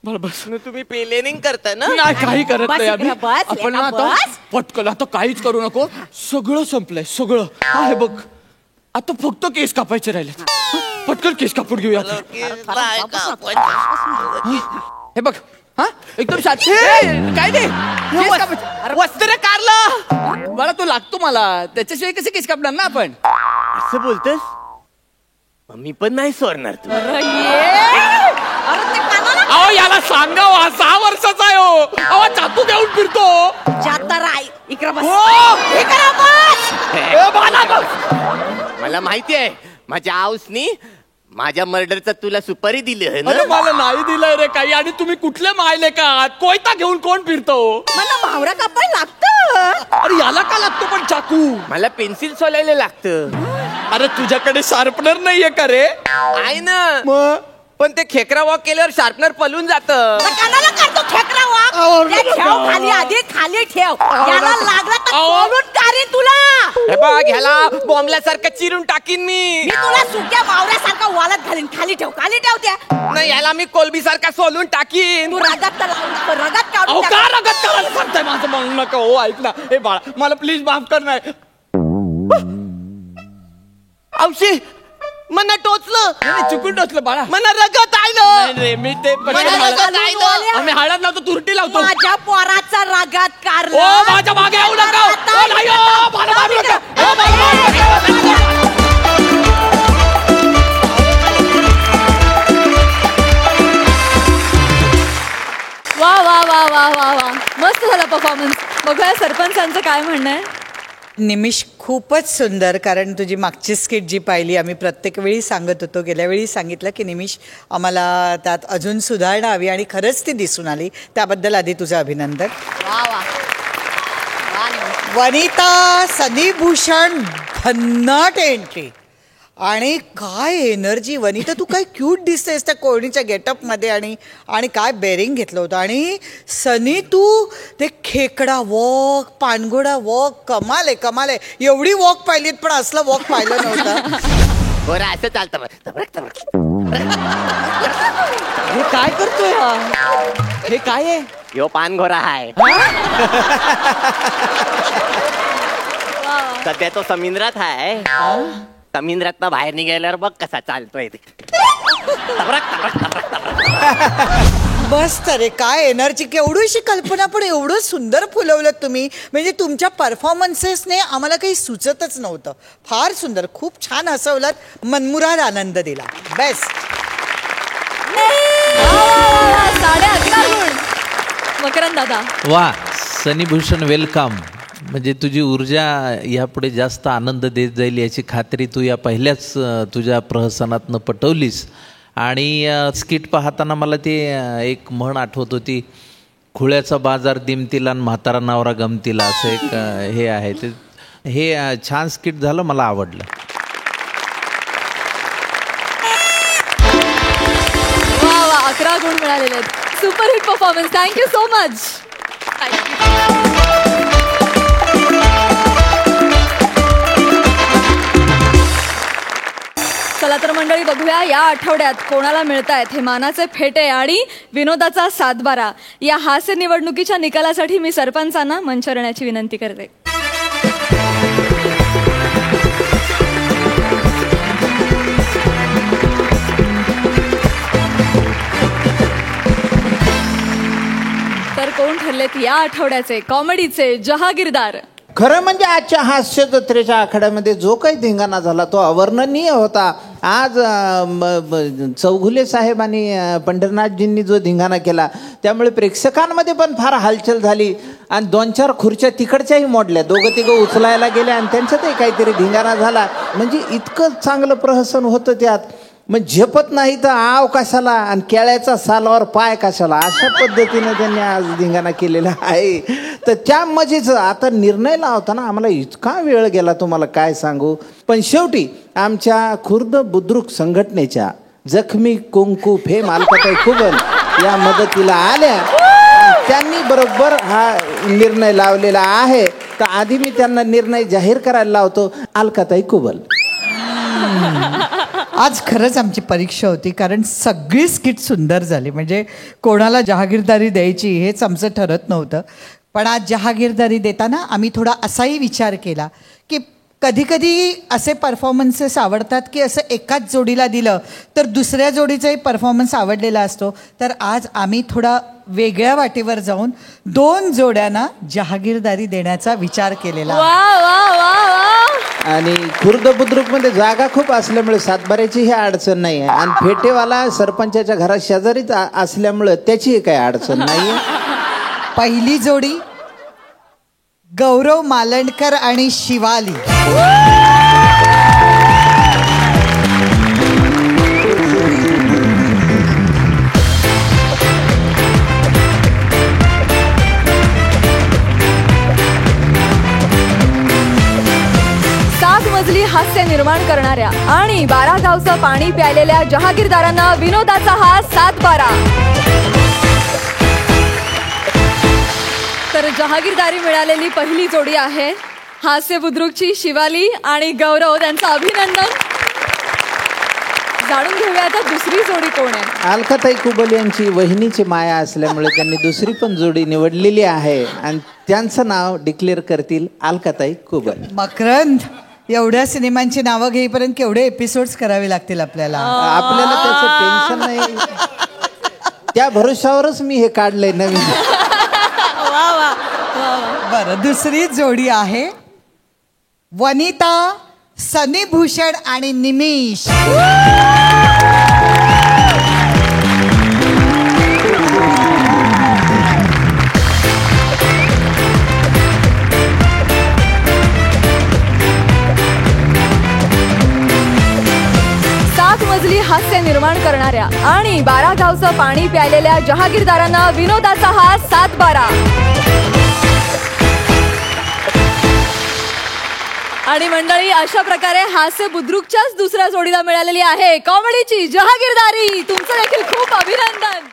बस तुम्ही प्लेनिंग करता ना? नाही, काही करत नाही आम्ही. बस, आपण ना आता पटकन, आता काहीच करू नको, सगळं संपलंय सगळं. हा हे बघ, आता फक्त केस कापायचे राहिले. पटकन केस कापून घेऊया. हे बघ, हा एकदम साधे. काय नाही, वस्त्र कारलं मला, तो लागतो मला, त्याच्याशिवाय कसे केस कापणार ना आपण. असं बोलतोस? मी पण नाही सोडणार तू. अहो याला सांगा, 6 वर्षाचा आहे हो. अहो चाकू घेऊन फिरतो. इकडं बस. मला माहिती आहे, माझ्या आऊसनी माझ्या मर्डरचा तुला सुपारी दिली आहे ना. अरे मला नाही दिलंय रे काही. आणि तुम्ही कुठले मायले का? कोयता घेऊन कोण फिरतो? मला भावरा कापायला लागतं. अरे याला का लागतो पण चाकू? मला पेन्सिल सोलायला लागतं. अरे तुझ्याकडे शार्पनर नाहीये का रे? आहे ना, पण ते खेकरा वॉक केल्यावर शार्पनर पलून जातं. कानाला काढतो खेकडा वाघ. ठेव खाली, आधी खाली ठेव. याला लागला तर बोलून काढीन तुला. हे बघ, ह्याला बॉम्बल्यासारखं चिरून टाकीन मी. तुला सुक्या मावऱ्यासारखा वालत घालीन. खाली ठेव त्या. नाही, याला मी कोलबी सारखा सोलून टाकीन. तू रगत लावून रगत काढून. का रगत करायला सांगताय? माझं म्हणू नका हो, ऐक ना. हे बाळा, मला प्लीज माफ कर. नाही औशी मना टोचलं. चुकून टोचलं बाळा. मना रगत आलं रे. मी ते आम्ही हळद लावतो, तुरटी लावतो. माझ्या पोराचा रगत काढला. ओ माझ्या मागे येऊ नका. मला मारू नका. वा वा वा वा वा वा, मस्त झाला परफॉर्मन्स. बघूया सरपंचांचं काय म्हणणं आहे. निमिष खूपच सुंदर. कारण तुझी मागची स्किट जी पाहिली, आम्ही प्रत्येक वेळी सांगत होतो, गेल्या वेळी सांगितलं की निमिष आम्हाला त्यात अजून सुधारणा हवी, आणि खरंच ती दिसून आली. त्याबद्दल आधी तुझं अभिनंदन. वनिता सनी भूषण भन्नाट एंट्री आणि काय एनर्जी. वनिता तू काय क्यूट दिसतेस त्या कोळणीच्या गेटअप मध्ये आणि काय बेरिंग घेतलं होतं. आणि सनी तू ते खेकडा वॉक पानघोडा वॉक कमाल आहे. एवढी वॉक पाहिलीत पण असलं वॉक पाहिलं नव्हतं. बरं असं चालतं. हे काय करतोय हे काय आहे. यो पानघोरा आहे. सध्या तो समुद्रात आहे. समुद्रात बाहेर निघाल्यावर बघ कसा चालतोय ते. बस तर काय एनर्जी. केवढीशी कल्पना पण एवढं सुंदर फुलवलं तुम्ही. म्हणजे तुमच्या परफॉर्मन्सेसने आम्हाला काही सुचतच नव्हतं. फार सुंदर खूप छान हसवलात. मनमुराद आनंद दिला. बेस्ट. 11.5 गुण मकरंद दादा. वा सनी भूषण वेलकम. म्हणजे तुझी ऊर्जा यापुढे जास्त आनंद देत जाईल याची खात्री तू या पहिल्याच तुझ्या प्रहसनातनं पटवलीस. आणि स्किट पाहताना मला ते एक म्हण आठवत होती, खुळ्याचा बाजार दिमतीला आणि म्हातारा नवरा गमतीला, असं एक हे आहे. ते हे छान स्किट झालं, मला आवडलं. वा 11 गुण मिळालेले आहेत. Superhit performance. Thank you so much. चला तर मंडळी बघूया या आठवड्यात कोणाला मिळतायत हे मानाचे फेटे आणि विनोदाचा 7-12. या हास्य निवडणुकीच्या निकालासाठी मी सरपंचांना मंचावर येण्याची विनंती करते. तर कोण ठरलेत या आठवड्याचे कॉमेडीचे जहागीरदार. खरं म्हणजे आजच्या हास्य जत्रेच्या आखाड्यामध्ये जो काही धिंगाणा झाला तो अवर्णनीय होता. आज चौघुले साहेब आणि पंढरनाथजींनी जो धिंगाणा केला त्यामुळे प्रेक्षकांमध्ये पण फार हालचाल झाली आणि 2-4 खुर्च्या तिकडच्याही मोडल्या. 2-3 उचलायला गेल्या आणि त्यांच्यातही काहीतरी धिंगाणा झाला. म्हणजे इतकं चांगलं प्रहसन होतं त्यात. मग झेपत नाही तर आव कशाला आणि केळ्याचा सालावर पाय कशाला, अशा पद्धतीने त्यांनी आज धिंगाणा केलेला आहे. तर त्या मजेचं आता निर्णय लावताना आम्हाला इतका वेळ गेला तुम्हाला काय सांगू. पण शेवटी आमच्या खुर्द बुद्रुक संघटनेच्या जखमी कुंकू फेम अलकाताई कुबल या मदतीला आल्या. त्यांनी बरोबर हा निर्णय लावलेला आहे. तर आधी मी त्यांना निर्णय जाहीर करायला लावतो. अलकाताई कुबल. आज खरंच आमची परीक्षा होती, कारण सगळी स्किट सुंदर झाली. म्हणजे कोणाला जहागीरदारी द्यायची हेच आमचं ठरत नव्हतं. पण आज जहागीरदारी देताना आम्ही थोडा असाही विचार केला की कधी कधी असे परफॉर्मन्सेस आवडतात की असं एकाच जोडीला दिलं तर दुसऱ्या जोडीचाही परफॉर्मन्स आवडलेला असतो. तर आज आम्ही थोडा वेगळ्या वाटेवर जाऊन 2 जोड्यांना जहागीरदारी देण्याचा विचार केलेला. आणि खुर्द बुद्रुकमध्ये जागा खूप असल्यामुळे सातबाऱ्याची ही अडचण नाही आहे. आणि फेटेवाला सरपंचाच्या घरात शेजारीच असल्यामुळे त्याची काही अडचण नाही आहे. पहिली जोडी गौरव मालणकर आणि शिवाली. मजली हास्य निर्माण करणाऱ्या आणि 12 गावचं पाणी प्यायलेल्या जहागीरदारांना विनोदाचा हा 7-12. तर जहागीरदारी मिळालेली पहिली जोडी आहे हास्य बुद्रुकची शिवाली आणि गौरव. त्यांचं अभिनंदन. जाणून घेऊया आता दुसरी जोडी कोण आहे. अलकाताई कुबल यांची वहिनीची माया असल्यामुळे त्यांनी दुसरी पण जोडी निवडलेली आहे आणि त्यांचं नाव डिक्लेअर करतील अलकाताई कुबल. मकरंद, एवढ्या सिनेमांची नावं घेईपर्यंत केवढे एपिसोड्स करावे लागतील आपल्याला. आपल्याला त्याचं टेन्शन नाही. त्या भरोशावरच मी हे काढलंय नवीन. बरं, दुसरी जोडी आहे वनिता सनी भूषण आणि निमिष. मजली हास्य निर्माण करणाऱ्या आणि 12 गावचं पाणी प्यायलेल्या जहागीरदारांना विनोदाचा हा 7-12. आणि मंडळी अशा प्रकारे हास्य बुद्रुकच्याच दुसऱ्या जोडीला मिळालेली आहे कॉमेडीची जहागीरदारी. तुमचं देखील खूप अभिनंदन.